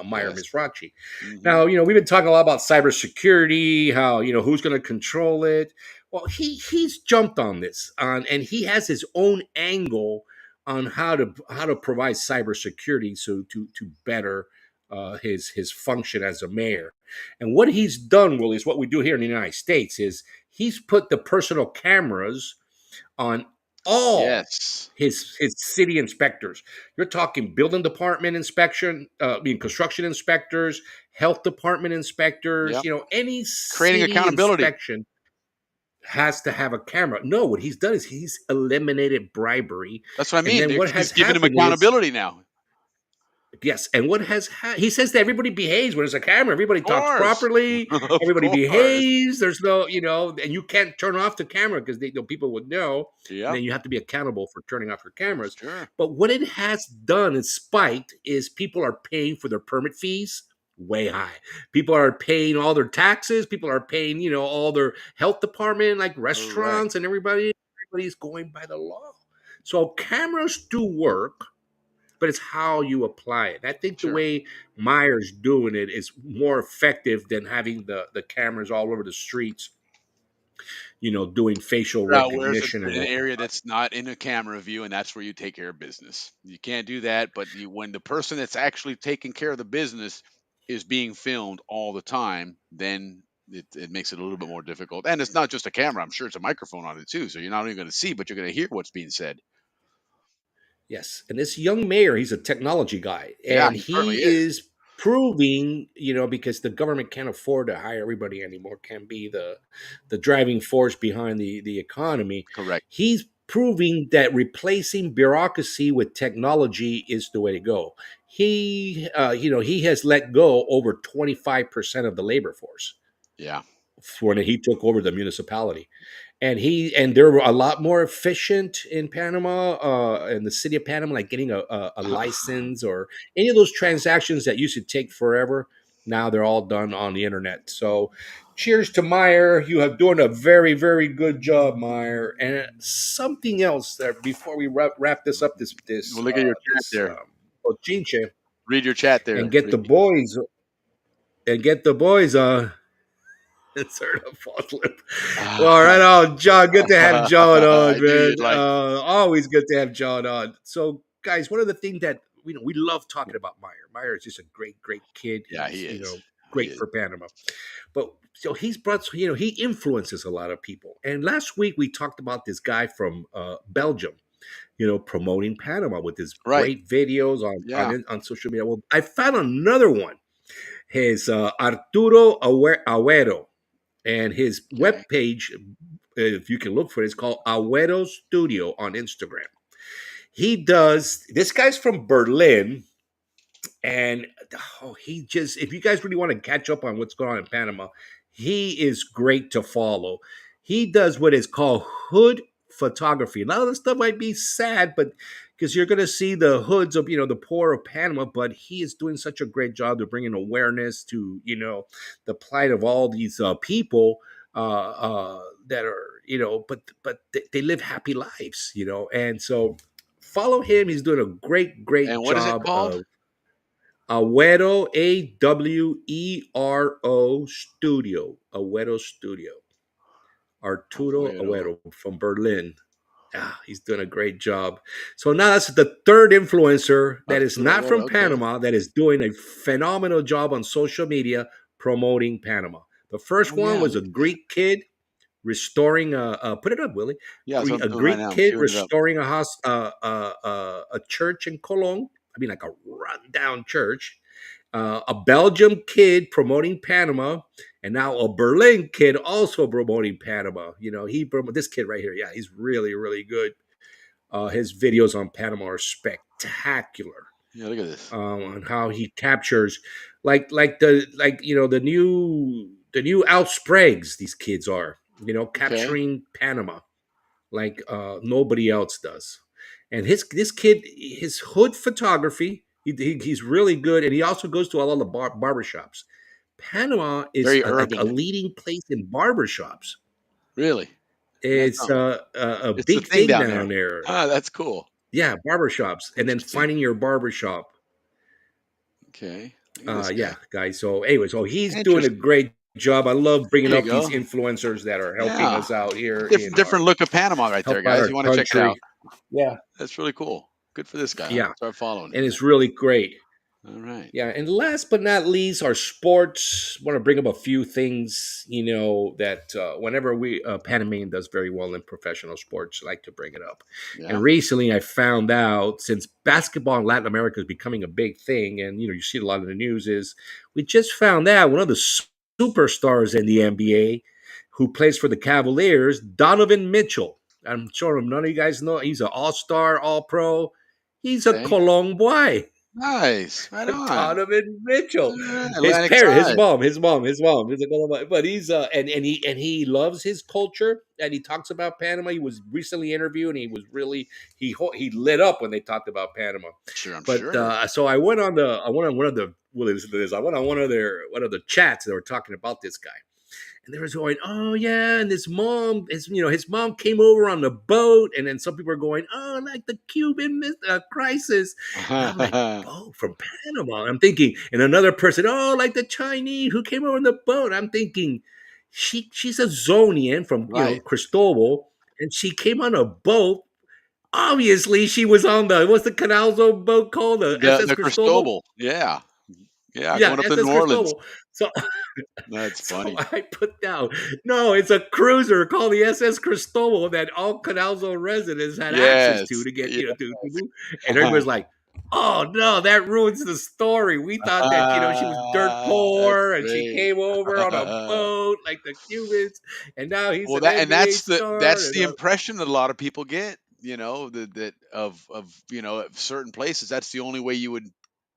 Meyer Yes. Mizrachi. Hmm. Now we've been talking a lot about cybersecurity, how who's going to control it. Well, he's jumped on this, and he has his own angle on how to provide cybersecurity so to better his function as a mayor. And what he's done, Willie, is what we do here in the United States is he's put the personal cameras on all Yes. his city inspectors. You're talking building department inspection, construction inspectors, health department inspectors. Yep. Any Creating city accountability. inspection has to have a camera. No, what he's done is he's eliminated bribery, That's what I and mean. then what He's has giving them happened is. accountability now. Yes, and he says that everybody behaves when there's a camera. Everybody Of talks course. properly. Of Everybody course. behaves. There's no, and you can't turn off the camera because people would know, and Yep. then you have to be accountable for turning off your cameras. Sure. But what it has done and spiked is people are paying for their permit fees way high. People are paying all their taxes. People are paying, all their health department, like Correct. restaurants, and everybody's going by the law. So cameras do work, but it's how you apply it. I think the Sure. way Meyer's doing it is more effective than having the cameras all over the streets, doing facial Out where's recognition and an what. area that's not in a camera view, and that's where you take care of business. You can't do that, but when the person that's actually taking care of the business is being filmed all the time, then it makes it a little bit more difficult. And it's not just a camera; I'm sure it's a microphone on it too, so you're not only going to see, but you're going to hear what's being said. Yes, and this young mayor, he's a technology guy, Yeah, and he certainly he is. is proving, because the government can't afford to hire everybody anymore, can be the driving force behind the economy. Correct. He's proving that replacing bureaucracy with technology is the way to go. He has let go over 25% of the labor force Yeah. when he took over the municipality, and they're a lot more efficient in Panama, in the city of Panama, like getting a license or any of those transactions that used to take forever. Now they're all done on the internet. So cheers to Meyer. You have doing a very, very good job, Meyer. And something else that before we wrap this up, Well, look at your chat there. Chinche, Read your chat and there, get the Ricky. boys on. Insert a false lip. Well, right on, John. Good to have John I on, knew man. you'd like it. Always good to have John on. So, guys, one of the things that we love talking about Meyer. Meyer is just a great, great kid. Yeah, He's he is. He great is. for Panama. But so he's brought, he influences a lot of people. And last week we talked about this guy from Belgium, promoting Panama with his Right. great videos Yeah. on social media. Well, I found another one. His Arturo Agüero. And his Okay. webpage, if you can look for it, is called Agüero Studio on Instagram. This guy's from Berlin, And he just, if you guys really want to catch up on what's going on in Panama, he is great to follow. He does what is called hood photography. A lot of the stuff might be sad, but because you're going to see the hoods of, the poor of Panama, but he is doing such a great job to bringing awareness to, the plight of all these people that are, but they live happy lives, and so follow him. He's doing a great And what is it job called? of Awero, Awero Studio. Awero Studio. Arturo Awero. Awero from Berlin. He's doing a great job. So now that's the third influencer that is Arturo not Awero, from okay. Panama that is doing a phenomenal job on social media promoting Panama. The first Oh one yeah, was a look at that. Greek kid restoring put it up, Willie. Yeah, that's what I'm A doing right Greek now. I'm kid queuing it up. restoring a house, a church in Cologne. I mean, like a rundown church. A Belgium kid promoting Panama, and now a Berlin kid also promoting Panama. This kid right here. Yeah, he's really good. His videos on Panama are spectacular. Yeah, look at this. On how he captures, the new outsprags. These kids are, Okay. capturing Panama like nobody else does. And this kid, his hood photography, he's really good, and he also goes to all the barbershops. Panama is Very like a urban. leading place in barbershops. Really. That's It's a it's the big thing thing down down there. there. Ah, that's cool. Yeah, barbershops, and then Interesting. finding your barbershop. Okay. Look at this Yeah, guy. guys. So anyway, so he's doing a Interesting. great job. I love bringing There you up these go. influencers that are helping Yeah. us out here Different look of Panama right help there, out guys. our You want to check it out. country. Yeah, That's really cool. Good for this guy. I'm yeah, gonna start following and him it's really great. then. All right. Yeah, and last but not least, our sports. Want to bring up a few things, that whenever Panamanian does very well in professional sports, I like to bring it up. And Yeah. recently, I found out since basketball in Latin America is becoming a big thing, and you see a lot of the news is we just found out one of the superstars in the NBA who plays for the Cavaliers, Donovan Mitchell. I'm sure none of you guys know he's an all-star, all-pro. He's a Okay. Cologne boy. Nice. Right on. Donovan Mitchell. His Atlantic parent, his side. mom, his mom, his mom. He's like, but he's and he loves his culture, and he talks about Panama. He was recently interviewed, and he was really he lit up when they talked about Panama. Sure, I'm But sure. so I went on one of the well, listen to this. I went on one of the chats that were talking about this guy. And they were going, oh yeah, and his mom came over on the boat, and then some people are going, oh, like the Cuban crisis, and I'm like, oh, from Panama. I'm thinking, and another person, oh, like the Chinese who came over on the boat. I'm thinking, she's a Zonian from Right. Cristobal, and she came on a boat. Obviously, she was on what's the Canal Zone boat called, the SS The Cristobal. Cristobal. Yeah. Yeah, Yeah, going up to SS New Orleans. Cristobal. So That's So funny. I put down, no, it's a cruiser called the SS Cristobal that all Canalzo residents had access Yes. to get, Yes. to move. And everybody's like, oh no, that ruins the story. We thought that, she was dirt That's poor and she great. came over on a boat like the Cubans, and now he's Well, an NBA star. that's the impression that a lot of people get, that of certain places. That's the only way you would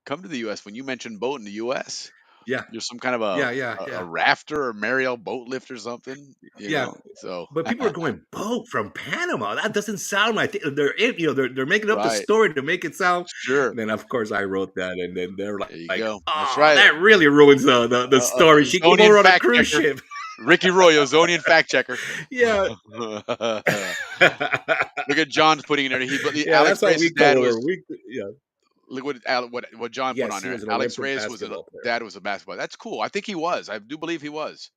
come to the U.S. When you mention boat in the U.S., Yeah, you're some kind of yeah, a yeah. rafter or Mariel boat lift or something, Yeah, So but people are going boat from Panama. That doesn't sound like they're making up the right, story to make it sound. sure, And then of course I wrote that, and then they're there you like, go. That's oh, right. that really ruins the story. She came Zonian over on a fact cruise checker, ship. Ricky Royo, Zonian fact checker. Yeah, Look at John's putting in there. yeah. Alex That's how we Reyes' come dad over. was. Yeah. Look what John put Yes, on he there. was an Alex Olympic Reyes was basketball player. dad was a basketball. That's cool. I think he was. I do believe he was.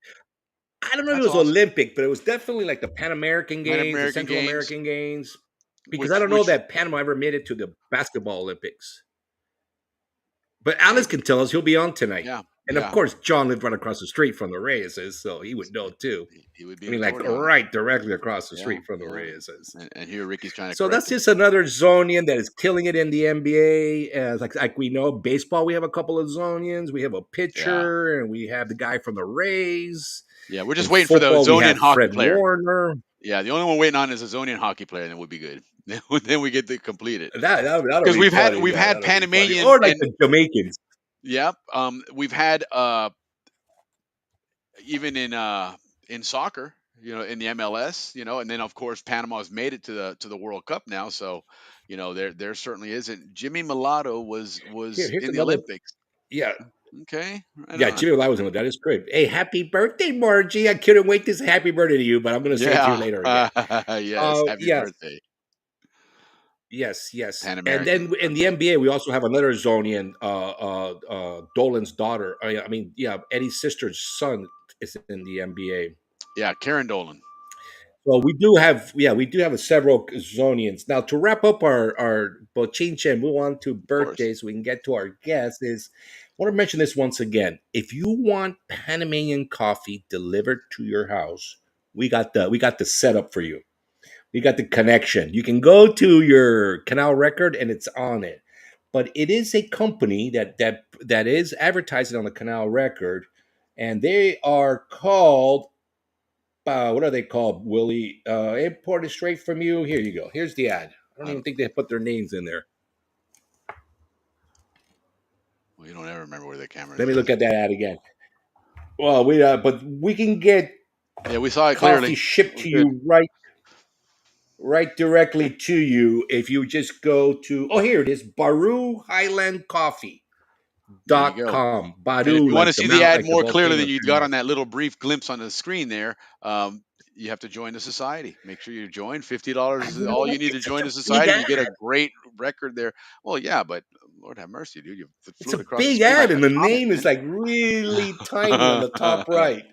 I don't know if it That's was awesome. Olympic, but it was definitely like the Pan American Pan Games, the American Central Games, American Games, because I which don't know that Panama ever made it to the basketball Olympics. But Alex can tell us. He'll be on tonight. yeah, And of yeah, course, John lived right across the street from the Reyes, so he would know too. he would be I an mean, like authority on it. right directly across the Yeah, street from the yeah. Reyes. And here Ricky's trying to So correct that's him. just another Zonian that is killing it in the NBA. Like we know, baseball, we have a couple of Zonians. We have a Yeah, pitcher, and we have the guy from the Rays. yeah. We're just In waiting for the football, we Zonian have hockey Fred player. Warner. Yeah, the only one waiting on is a Zonian hockey player, and it would be good. then we get to complete it That'll because be funny. we've Yeah, had that'll be funny. Panamanian Or like and the Jamaicans. yep, we've had even in soccer, in the MLS, and then of course Panama's made it to the World Cup now, so there certainly isn't. Jimmy Mulatto was Here's in the another. Olympics. Yeah, Okay, right yeah. on. Jimmy Lai was in with that. Is great. Hey, happy birthday, Margie! I couldn't wait to say happy birthday to you, but I'm going to say it to you Yeah, later again. yes, happy Yes, birthday, yes. Pan And American. then in the NBA, we also have another Zonian, Dolan's daughter. I mean, yeah, Eddie's sister's son is in the NBA. Yeah, Karen Dolan, Well, we do have several Zonians. Now, to wrap up our bochinche and move on to of course. birthdays, we can get to our guests. I want to mention this once again. If you want Panamanian coffee delivered to your house, we got the setup for you. We got the connection. You can go to your Canal record and it's on it. But it is a company that is advertising on the Canal record, and they are called what are they called, Willie? Imported straight from you. Here you go. Here's the ad. I don't I even don't, think they put their names in there. well, you don't ever remember where the camera Let is me at. look at that ad again. Well, but we can get Yeah, we saw it coffee clearly. shipped We're to good. you right directly to you if you just go to. Oh, here it is. Baru Highland Coffee There you go. .com. And if Baru, you want to like the see the mount, ad like the more clearly volcano than in you got Panama. on that little brief glimpse on the screen there, you have to join the society. Make sure you join. $50 is You know all what? you need to It's such join a the big society. You get a ad. great record there. Well, yeah, but Lord have mercy, dude. You It's flew a it across the big screen like ad, and the a comet, name is man. like really tiny on the top right.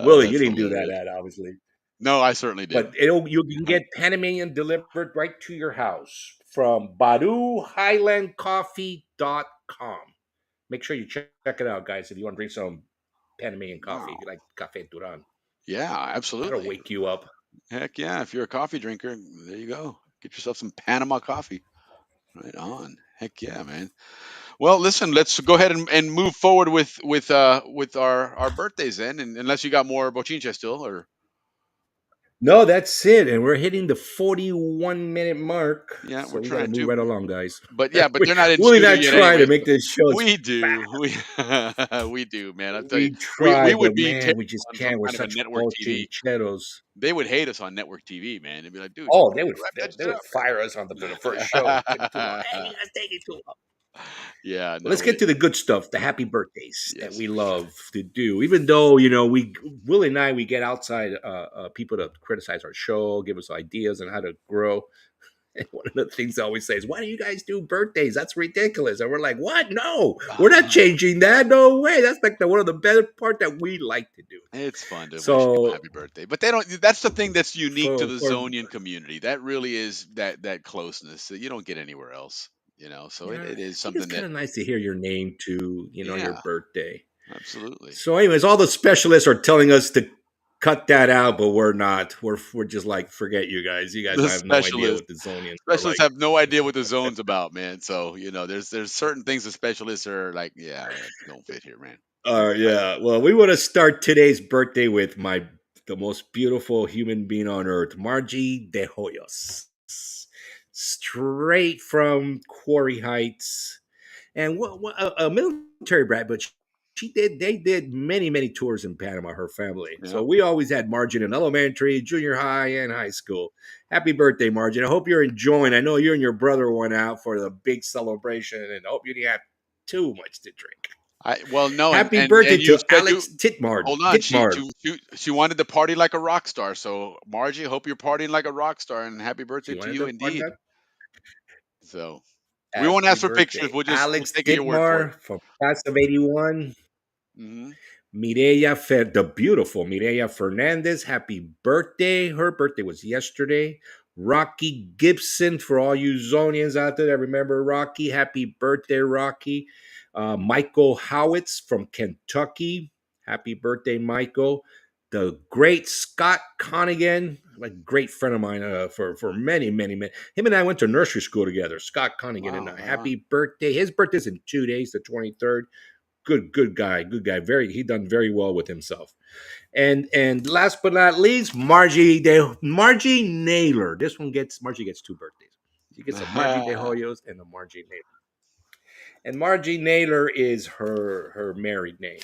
Willie, you That's didn't do that hilarious. ad, obviously. No, I certainly But didn't. you can get Panamanian delivered right to your house from BaduHighlandCoffee.com. Make sure you check it out, guys, if you want to drink some Panamanian coffee, Wow. like Cafe Duran. Yeah, That'll absolutely. wake you up. Heck yeah. If you're a coffee drinker, there you go. Get yourself some Panama coffee. Right on. Heck yeah, man. Well, listen, let's go ahead and move forward with our birthdays then, and unless you got more bochincha still, or No, that's it. And we're hitting the 41-minute mark. yeah, we're So we got to trying move to, right along, guys. but yeah, but they're not in We're studio not yet trying anyway. to make So this show as we fast. do, we we do, man. I tell you, We we try, would but be man, terrible we just on some can't. We're kind of a such network TV. bochincheros. They would hate us on network TV, man. They'd be like, dude, Oh, they would wrap they, that they shit would fire us on the first show. Took too long. Hey, you up. guys take it too long. Yeah, no, Let's get to the good stuff, the happy birthdays that yes, we for sure. love to do. Even though we Willie and I we get outside people to criticize our show, give us ideas on how to grow. And one of the things I always say is, "Why do you guys do birthdays? That's ridiculous." And we're like, "What? No, we're not changing that. No way. That's like one of the better part that we like to do." It's fun to wish people So happy birthday, but they don't. That's the thing that's unique to for the for Zonian community. That really is that closeness that you don't get anywhere else. So it I is think it's something kind that, of nice to hear your name too. On your yeah, birthday. absolutely. So, anyways, all the specialists are telling us to cut that out, but we're not. We're just like, forget you guys. You guys The have no idea specialists what the Zonians are specialists like. have no idea what the zone's about, man. So there's certain things the specialists are like, yeah, that don't fit here, man. Right. Yeah. Well, we want to start today's birthday with the most beautiful human being on earth, Margie de Hoyos, straight from Quarry Heights, and a military brat, but they did many tours in Panama, her family. Yeah. So we always had Margin in elementary, junior high, and high school. Happy birthday, Margin. I hope you're enjoying. I know you and your brother went out for the big celebration, and I hope you didn't have too much to drink. Well, no, and Happy and birthday and you to said you Alex Titmard. hold on. She Ditmard. she she she wanted to party like a rock star. So Margie, hope you're partying like a rock star, and happy birthday She to wanted you to party indeed. that. So we won't Happy ask for birthday. pictures. We'll Alex take your word for it. Ditmar from class of 81. Hmm. The beautiful Mireya Fernandez, happy birthday. Her birthday was yesterday. Rocky Gibson, for all you Zonians out there that remember Rocky, happy birthday, Rocky. Michael Howitz from Kentucky, happy birthday, Michael. The great Scott Conigan, a great friend of mine for many. Him and I went to nursery school together. Scott Conigan and Wow, I. right on. Happy birthday. His birthday's in 2 days, the 23rd. good guy, good guy. Very, he done very well with himself. And last but not least, Margie Naylor. This one gets Margie gets two birthdays. She gets a Margie De Hoyos and a Margie Naylor. And Margie Naylor is her married name.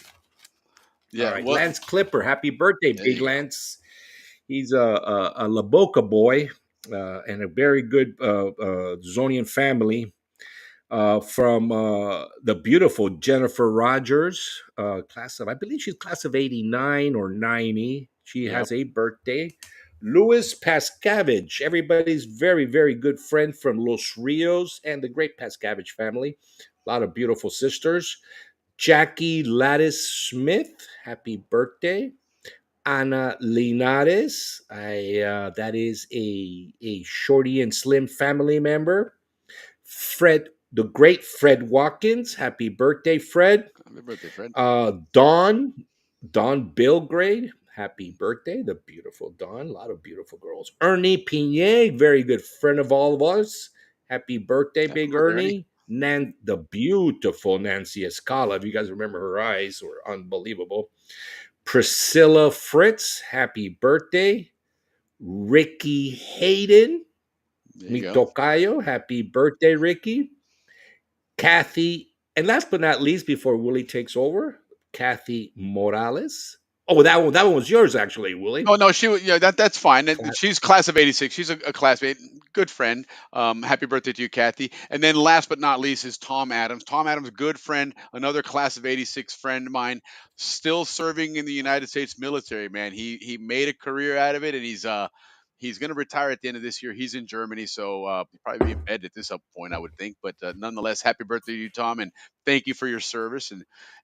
All Yeah. right, Well, Lance Clipper, happy birthday, there Big you go. Lance. He's a La Boca boy and a very good Zonian family from the beautiful Jennifer Rogers, class of, I believe she's class of 89 or 90. She Yep. has a birthday. Louis Pascavage, everybody's very, very good friend from Los Rios and the great Pascavage family. A lot of beautiful sisters. Jackie Lattice Smith, happy birthday. Ana Linares, that is a shorty and slim family member. Fred, the great Fred Watkins, happy birthday, Fred. Happy birthday, Fred. Dawn Bilgrade, happy birthday, the beautiful Dawn. A lot of beautiful girls. Ernie Pinier, very good friend of all of us. Happy birthday, Happy Big birthday, Ernie. Ernie. The beautiful Nancy Escala. If you guys remember, her eyes were unbelievable. Priscilla Fritz, happy birthday. Ricky Hayden, There you mi go. tocayo, happy birthday, Ricky. Kathy, and last but not least, before Willie takes over, Kathy Morales. Oh, that one was yours actually, Willie. No, no, she was. Yeah, that's fine. And Kat- she's class of '86. She's a classmate, good friend. Happy birthday to you, Kathy. And then last but not least is Tom Adams. Tom Adams, good friend, another class of '86 friend of mine, still serving in the United States military. Man, he made a career out of it, and he's going to retire at the end of this year. He's in Germany, so he'll probably be in bed at this up point, I would think. But nonetheless, happy birthday to you, Tom, and thank you for your service.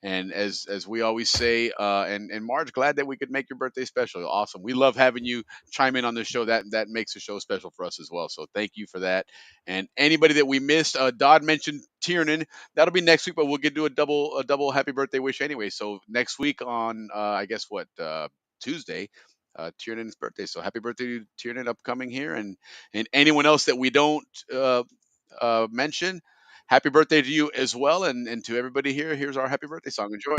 And as we always say, and Marge, glad that we could make your birthday special. Awesome. We love having you chime in on the show. That makes the show special for us as well. So thank you for that. And anybody that we missed, Dodd mentioned Tiernan. That'll be next week, but we'll get to a double happy birthday wish anyway. So next week on I guess what Tuesday. Tiernan's birthday, so happy birthday to Tiernan upcoming here, and anyone else that we don't mention, happy birthday to you as well, and to everybody here. Here's our happy birthday song. Enjoy.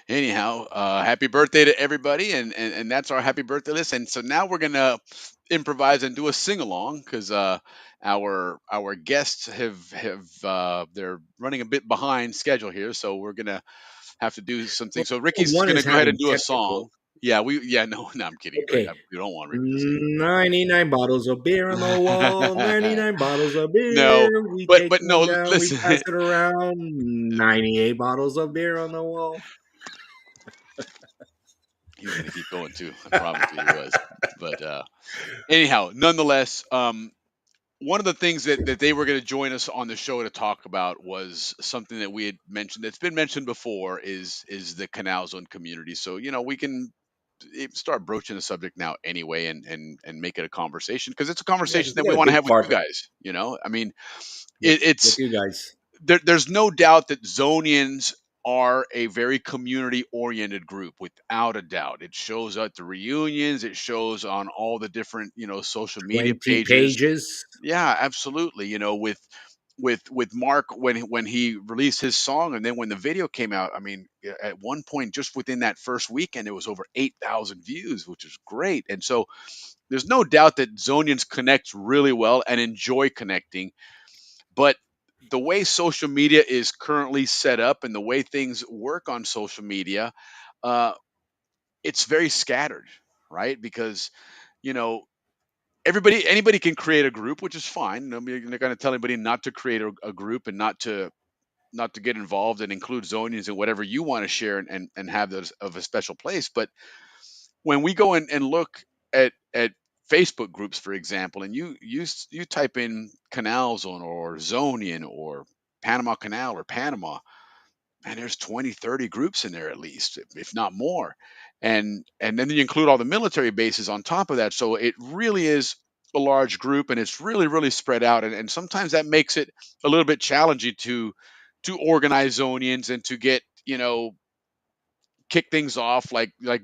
Anyhow, happy birthday to everybody, and that's our happy birthday list. And so now we're gonna improvise and do a sing along because our guests have they're running a bit behind schedule here, so we're gonna have to do some well, things. So Ricky's one gonna is go ahead and having do a song. technical. Yeah, no, no, I'm kidding. Okay. We don't want Ricky to sing. 99 bottles of beer on the wall, 99 bottles of No, beer. We but take but one no, down, we listen. pass it around. 98 bottles of beer on the wall. He was gonna keep going too. I promise you, he was. But anyhow, nonetheless, one of the things that they were going to join us on the show to talk about was something that we had mentioned that's been mentioned before is the Canal Zone community. So we can start broaching the subject now anyway and make it a conversation because it's a Yeah, conversation because we that we got a want to big have with part you of it. guys. I mean, With, it's with you guys. there's no doubt that Zonians are a very community oriented group without a doubt. It shows at the reunions, it shows on all the different social media 20 pages. pages. Yeah, absolutely. With Mark when he released his song, and then when the video came out, I mean, at one point, just within that first weekend, it was over 8,000 views, which is great. And so, there's no doubt that Zonians connect really well and enjoy connecting. But the way social media is currently set up and the way things work on social media, uh, it's very scattered, right? Because you know anybody can create a group, which is fine. You're not going to tell anybody not to create a group and not to get involved and include Zonians and whatever you want to share and have those of a special place. But when we go and look at Facebook groups, for example, and you type in Canal Zone or Zonian or Panama Canal or Panama, and there's 20, 30 groups in there at least, if not more. And then you include all the military bases on top of that. So it really is a large group and it's really, really spread out. And sometimes that makes it a little bit challenging to organize Zonians and to get, kick things off, like like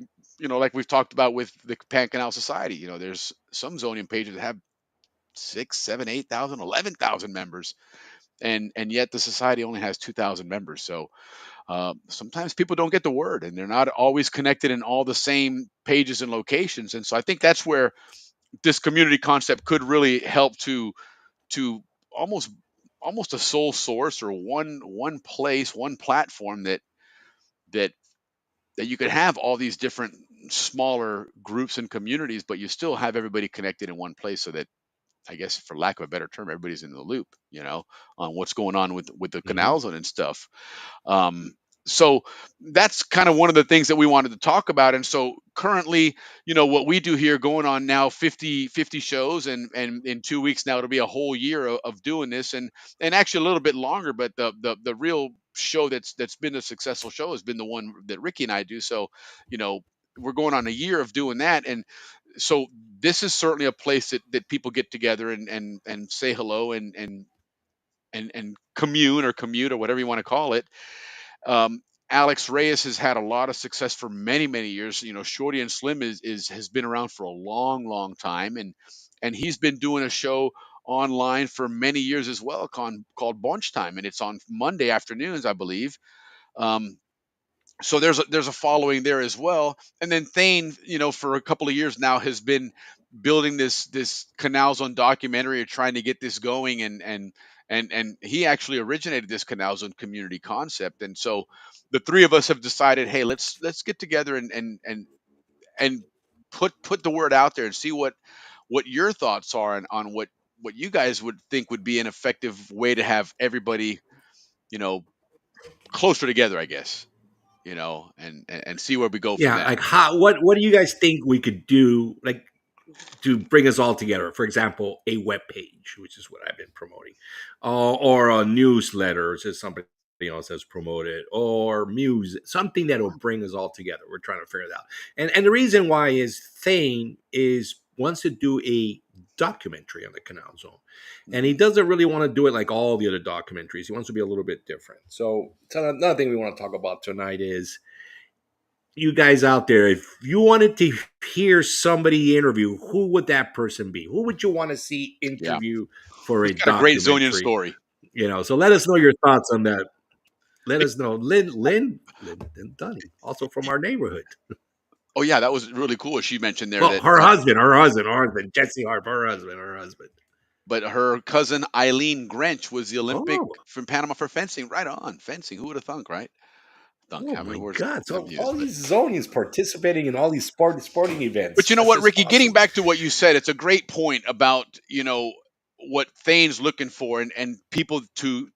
we've talked about with the Pan Canal Society. There's some Zonian pages that have 6, 7, 8,000, 11,000 members, and yet the society only has 2,000 members. So sometimes people don't get the word, and they're not always connected in all the same pages and locations. And so I think that's where this community concept could really help to almost a sole source, or one place, one platform that that you could have all these different smaller groups and communities, but you still have everybody connected in one place, so that, I guess, for lack of a better term, everybody's in the loop, on what's going on with the Hmm. canal zone and stuff. Um, so that's kind of one of the things that we wanted to talk about. And so currently, what we do here, going on now 50 shows, and in 2 weeks now it'll be a whole year of doing this, and actually a little bit longer. But the real show that's been a successful show has been the one that Ricky and I do. So, you know, we're going on a year of doing that. And so this is certainly a place that people get together and say hello, and commune or commute or whatever you want to call it. um, Alex Reyes has had a lot of success for many, many years. Shorty and Slim is has been around for a long, long time, and he's been doing a show online for many years as well, called Bunch Time, and it's on Monday afternoons, I believe. Um, so there's a following there as well. And then Thane, for a couple of years now, has been building this Canal Zone documentary, or trying to get this going, and he actually originated this Canal Zone community concept. And so the three of us have decided, hey, let's get together and put the word out there, and see what your thoughts are on what you guys would think would be an effective way to have everybody, you know closer together, I guess, and see where we go from Yeah, that. like how what do you guys think we could do, like, to bring us all together? For example, a web page, which is what I've been promoting, or a newsletter, as somebody else has promoted, or music, something that will bring us all together. We're trying to figure it out. And the reason why is Thane is wants to do a documentary on the Canal Zone, and he Hmm. doesn't really want to do it like all the other documentaries. He wants to be a little bit different. So another thing we want to talk about tonight is, you guys out there, if you wanted to hear somebody interview, who would that person be? Who would you want to see Yeah, interview for he's a got a great Zonian documentary? story. So let us know your thoughts on that. Let us know. Lynn Dunning, also from our neighborhood. Oh yeah, that was really cool. She mentioned there Well, that Jesse Harp, her husband. but her cousin Eileen Grench was the Olympic Oh, from Panama for fencing. Right on, fencing. Who would have thunk, right? Thunk. oh How many my words God! I've So used? all But these Zonians participating in all these sporting But events. you know That's what, just Ricky? Getting awesome. back to what you said, it's a great point about what Thane's looking for, and people to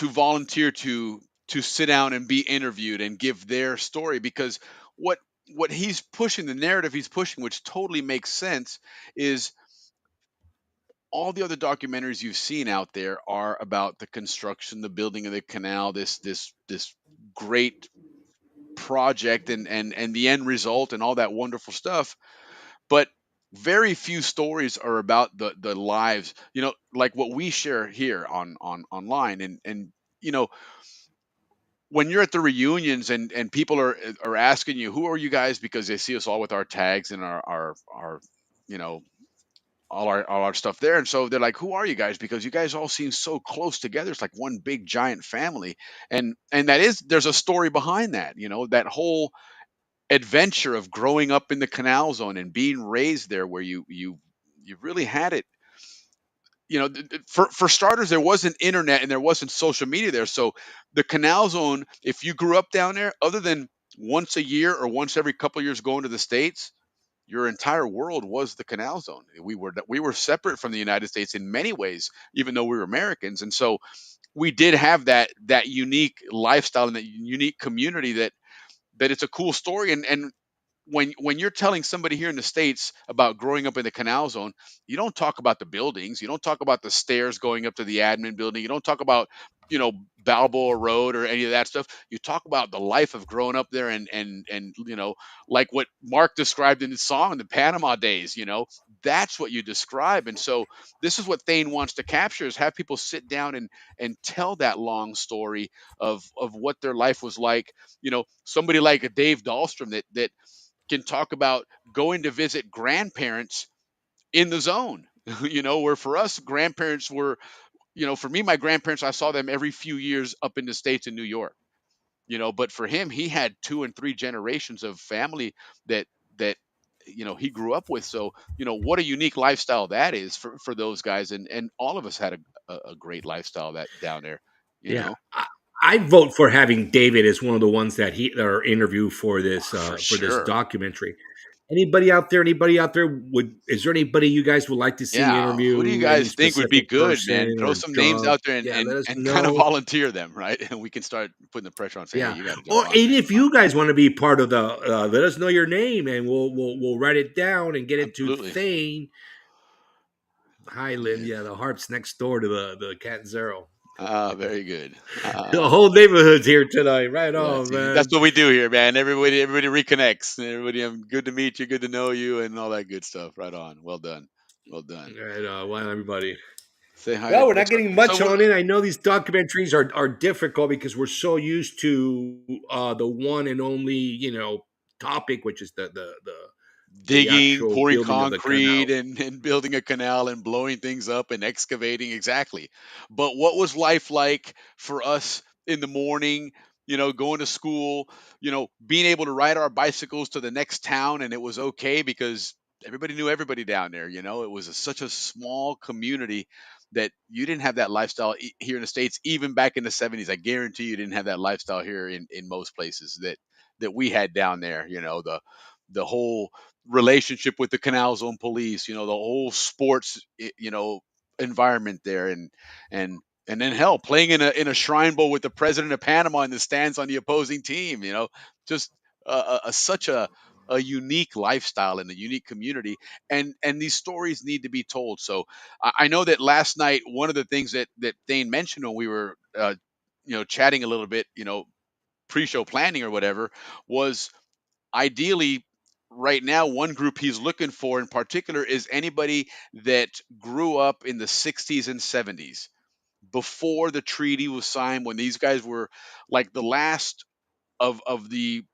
volunteer to sit down and be interviewed and give their story, because what what he's pushing, the narrative he's pushing, which totally makes sense, is all the other documentaries you've seen out there are about the construction, the building of the canal, this great project, and the end result, and all that wonderful stuff. But very few stories are about the lives, like what we share here on online. And you know when you're at the reunions, and people are asking you, who are you guys, because they see us all with our tags and our you know all our stuff there. And so they're like, who are you guys, because you guys all seem so close together, it's like one big giant family. And there's a story behind that, that whole adventure of growing up in the Canal Zone and being raised there, where you really had it. For starters, there wasn't internet and there wasn't social media there. So the Canal Zone, if you grew up down there, other than once a year or once every couple of years going to the States, your entire world was the Canal Zone. We were separate from the United States in many ways, even though we were Americans. And so we did have that unique lifestyle and that unique community, that it's a cool story. And when you're telling somebody here in the States about growing up in the Canal Zone, you don't talk about the buildings, you don't talk about the stairs going up to the admin building, you don't talk about Balboa Road or any of that stuff. You talk about the life of growing up there, and like what Mark described in his song, the Panama days. That's what you describe. And so this is what Thane wants to capture: is have people sit down and tell that long story of what their life was like. Somebody like a Dave Dahlstrom that can talk about going to visit grandparents in the zone. Where for us, grandparents were, for me, my grandparents, I saw them every few years up in the States in New York. But for him, he had two and three generations of family that he grew up with. So what a unique lifestyle that is for those guys, and all of us had a great lifestyle that down there. you Yeah, know I vote for having David as one of the ones that are interview for for this sure. documentary. Anybody out there? Anybody out there would? Is there anybody you guys would like to see Yeah, who do you interview? Any guys think would be specific good, man? person Throw or some names job? out there, and Yeah, and, let us and kind of know. volunteer them, right? And we can start putting the pressure on, say, hey, Yeah, you got to jump or on and there. if you guys want to be part of the, let us know your name and we'll write it down and get it to Absolutely. Thane Highland. Yeah. Yeah, the harp's next door to the Cat Zero. Very good. The whole neighborhood's here tonight. Right Yeah, on, see, that's man. what we do here, man. Everybody reconnects. Everybody, good to meet you, good to know you, and all that good stuff. Right on. Well done. Well done. Right on. Well, everybody. Say hi to Well, we're Coach. not getting So much on it. I know these documentaries are difficult because we're so used to the one and only topic, which is the digging, actual pouring building of the concrete, canal. and building a canal and blowing things up and excavating, exactly. But what was life like for us in the morning, going to school, being able to ride our bicycles to the next town, and it was okay because everybody knew everybody down there. It was such a small community that you didn't have that lifestyle here in the States. Even back in the 70s, I guarantee you didn't have that lifestyle here in most places that we had down there. The whole relationship with the Canal Zone police, the whole sports, environment there, and then hell, playing in a shrine bowl with the president of Panama in the stands on the opposing team, just such a unique lifestyle and a unique community, and these stories need to be told. So I know that last night one of the things that Thane mentioned when we were chatting a little bit, pre-show planning or whatever, was ideally right now one group he's looking for in particular is anybody that grew up in the 60s and 70s before the treaty was signed, when these guys were like the last of the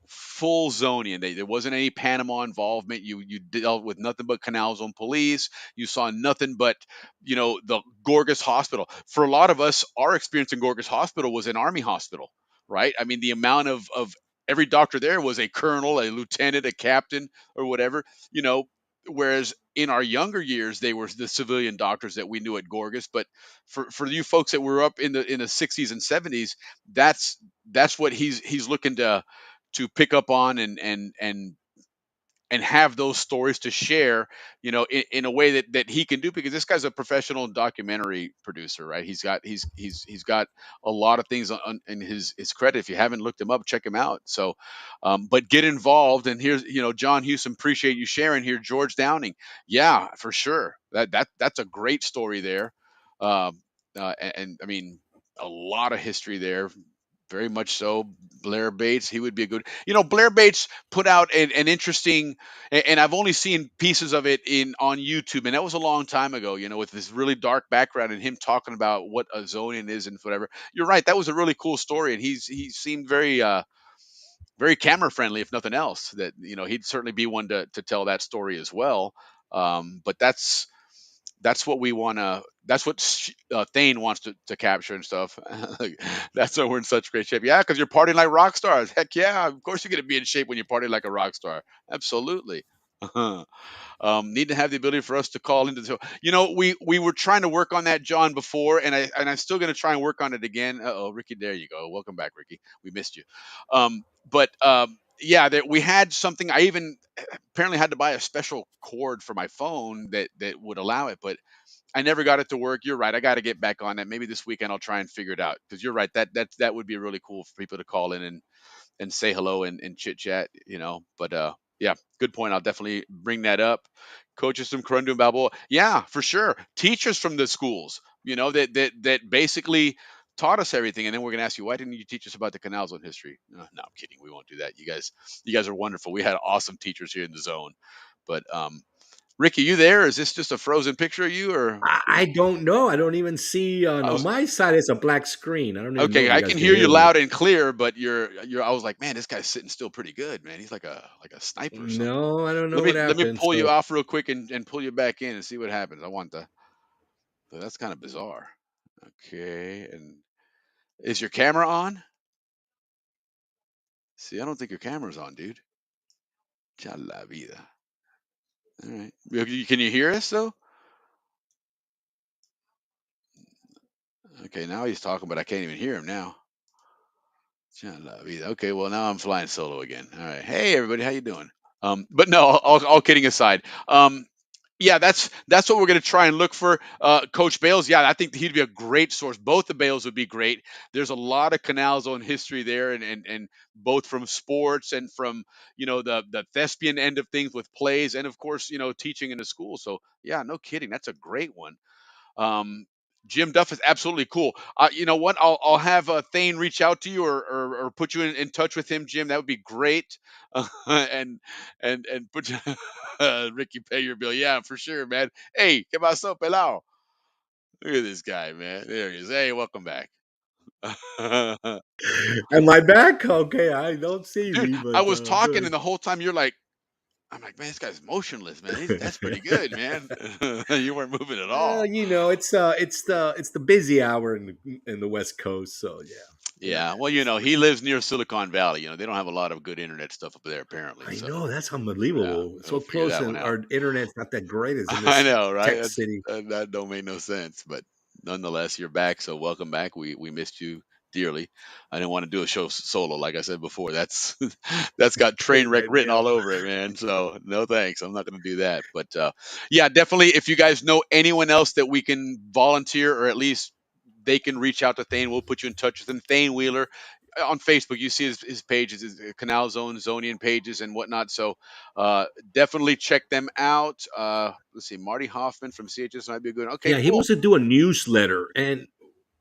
full Zonian. There wasn't any Panama involvement. You dealt with nothing but Canal Zone police. You saw nothing but the Gorgas Hospital. For a lot of us, our experience in Gorgas Hospital was an Army hospital, right? I mean, the amount of every doctor there was a colonel, a lieutenant, a captain, or whatever. You know, whereas in our younger years, they were the civilian doctors that we knew at Gorgas. But for you folks that were up in the 60s and 70s, that's what he's looking to pick up on and have those stories to share, in a way that he can do, because this guy's a professional documentary producer, right? He's got a lot of things in his credit. If you haven't looked him up, check him out. So, but get involved. And here's, John Houston, appreciate you sharing here. George Downing, yeah, for sure. That's a great story there. And I mean, a lot of history there, very much so. Blair Bates, he would be a good. Blair Bates put out an interesting, and I've only seen pieces of it on YouTube, and that was a long time ago. With this really dark background and him talking about what a Zonian is and whatever. You're right, that was a really cool story, and he seemed very camera friendly, if nothing else. That he'd certainly be one to tell that story as well. But that's what we want to, that's what Thane wants to capture and stuff. That's why we're in such great shape. Yeah, because you're partying like rock stars. Heck yeah, of course you're going to be in shape when you party like a rock star. Absolutely. Need to have the ability for us to call into the, we were trying to work on that, John, before, and I'm still going to try and work on it again. Oh, Ricky, there you go. Welcome back, Ricky. We missed you. But yeah, that we had something. I even apparently had to buy a special cord for my phone that would allow it, but I never got it to work. You're right. I got to get back on that. Maybe this weekend I'll try and figure it out, because you're right. That would be really cool for people to call in and say hello and chit chat. But yeah, good point. I'll definitely bring that up. Coaches from Corundu and Balboa, yeah, for sure. Teachers from the schools, that basically taught us everything, and then we're going to ask you, why didn't you teach us about the Canal Zone history? No, I'm kidding. We won't do that. You guys are wonderful. We had awesome teachers here in the zone. But Ricky, you there? Is this just a frozen picture of you, or I don't know. I don't even see I on was my side. It's a black screen. I don't even know okay? if you I guys can can hear you hear me. loud and clear, but you're. I was like, man, this guy's sitting still pretty good, man. He's like a sniper or something. No, I don't know what Let me happened. pull you So off real quick and pull you back in and see what happens. I want the. So that's kind of bizarre. Okay, and is your camera on? See, I don't think your camera's on, dude. Ya la vida. All right. Can you hear us though? Okay, now he's talking, but I can't even hear him now. Ya la vida. Okay, well now I'm flying solo again. All right. Hey everybody, how you doing? But no, all kidding aside. Yeah, that's what we're going to try and look for. Coach Bales, yeah, I think he'd be a great source. Both the Bales would be great. There's a lot of Canal Zone history there, and both from sports and from the thespian end of things with plays, and of course teaching in the school. So yeah, no kidding, that's a great one. Um, Jim Duff is absolutely cool. You know what? I'll have Thane reach out to you or put you in touch with him, Jim. That would be great. And put you, Ricky, pay your bill. Yeah, for sure, man. Hey, ¿qué pasó, pelao? Look at this guy, man. There he is. Hey, welcome back. am I back? Okay, I don't see Dude, me, I but was talking, good. and the whole time you're like, I'm like, man, this guy's motionless, man. That's pretty good, man. You weren't moving at Well, all. it's the busy hour in the West Coast, so yeah, Yeah, well, it's he busy. lives near Silicon Valley. They don't have a lot of good internet stuff up there apparently. I So, know that's yeah, unbelievable. we'll So figure close, that one and out. our internet's not that great as in I this know, right? tech city. That don't make no sense, but nonetheless, you're back. So welcome back. We missed you dearly. I didn't want to do a show solo, like I said before. That's that's got train wreck I written all know. over it, man. So no thanks. I'm not going to do that. But yeah, definitely. If you guys know anyone else that we can volunteer, or at least they can reach out to Thane, we'll put you in touch with him. Thane Wheeler on Facebook. You see his pages, his Canal Zone, Zonian pages, and whatnot. So definitely check them out. Let's see, Marty Hoffman from CHS might be a good. Okay, Yeah, he cool. wants to do a newsletter, and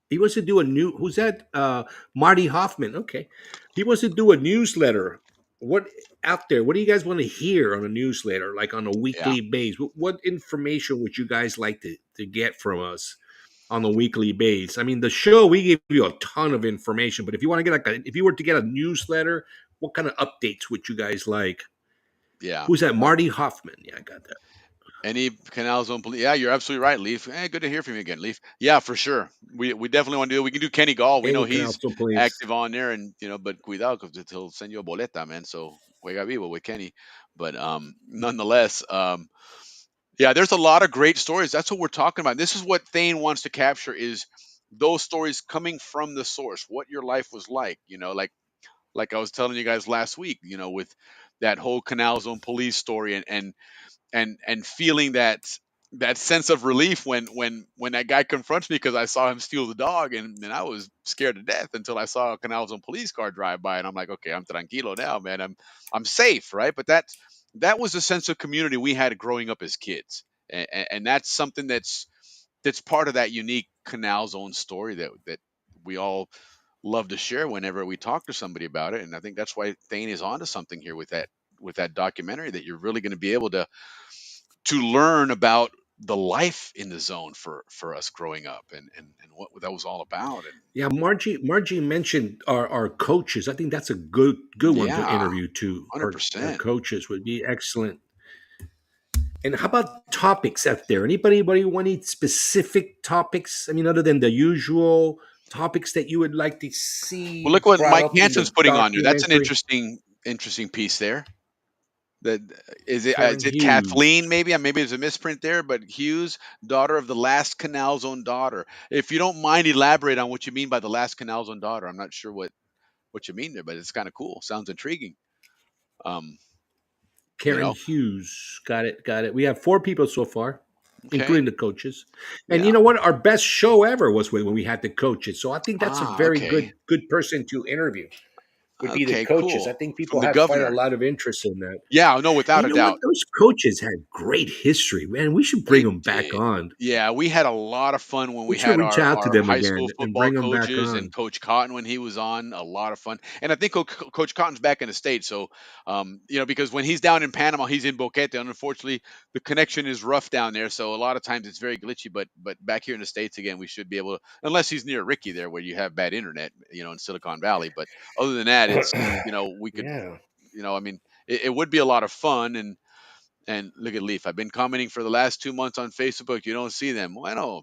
he wants to do a new. Who's that? Marty Hoffman. Okay, he wants to do a newsletter. What out there? What do you guys want to hear on a newsletter, like on a Yeah, weekly base? What information would you guys like to get from us on a weekly base? I mean, the show we give you a ton of information, but if you want to get if you were to get a newsletter, what kind of updates would you guys like? yeah. Who's that? Marty Hoffman. Yeah, I got that. Any Canal Zone police? Yeah, you're absolutely right, Leaf. Hey, good to hear from you again, Leaf. Yeah, for sure. We definitely want to do it. We can do Kenny Gall. We know Any he's council, please. active on there, and but cuidado because he'll send you a boleta, man. So juega vivo with Kenny. But nonetheless, yeah, there's a lot of great stories. That's what we're talking about. This is what Thane wants to capture: is those stories coming from the source, what your life was like. Like I was telling you guys last week. With that whole Canal Zone police story, and feeling that sense of relief when that guy confronts me because I saw him steal the dog, and I was scared to death until I saw a Canal Zone police car drive by, and I'm like, okay, I'm tranquilo now, man. I'm safe, right? But that was a sense of community we had growing up as kids, and that's something that's part of that unique Canal Zone story that we all love to share whenever we talk to somebody about it. And I think that's why Thane is onto something here with that documentary, that you're really going to be able to learn about the life in the zone for us growing up, and what that was all about. And Yeah, Margie mentioned our coaches. I think that's a good one to yeah, interview too. Our 100%. coaches would be excellent. And how about topics out there? Anybody want any specific topics? I mean, other than the usual topics that you would like to Well, see look what brought Mike up in Hanson's the putting on there. That's an documentary? interesting piece there. That Karen is it Hughes. Kathleen, maybe it's a misprint there, but Hughes, daughter of the last Canal Zone daughter. If you don't mind, elaborate on what you mean by the last Canal Zone daughter. I'm not sure what you mean there, but it's kind of cool. Sounds intriguing. um you Karen know Hughes. Got it. We have 4 people so far, okay. including the coaches. And you Yeah. know what? Our best show ever was when we had the coaches. So I think that's a very Okay. good person to interview. would be the Okay, coaches. I cool. think From people the have quite a governor. lot of interest in that. Yeah, no, And without you a know what? doubt. Those coaches had great history, man. We should bring They them back did. on. Yeah, we had a lot of fun when We we should had reach our, out to our them high again school and football bring them back coaches and on. Coach Cotton when he was on. A lot of fun. And I think Coach Cotton's back in the States. So, because when he's down in Panama, he's in Boquete. And unfortunately, the connection is rough down there. So a lot of times it's very glitchy. But back here in the States, again, we should be able to, unless he's near Ricky there where you have bad internet, in Silicon Valley. But other than that, we could, Yeah. I mean, it would be a lot of fun. And look at Leaf. I've been commenting for the last 2 months on Facebook. You don't see them. Bueno,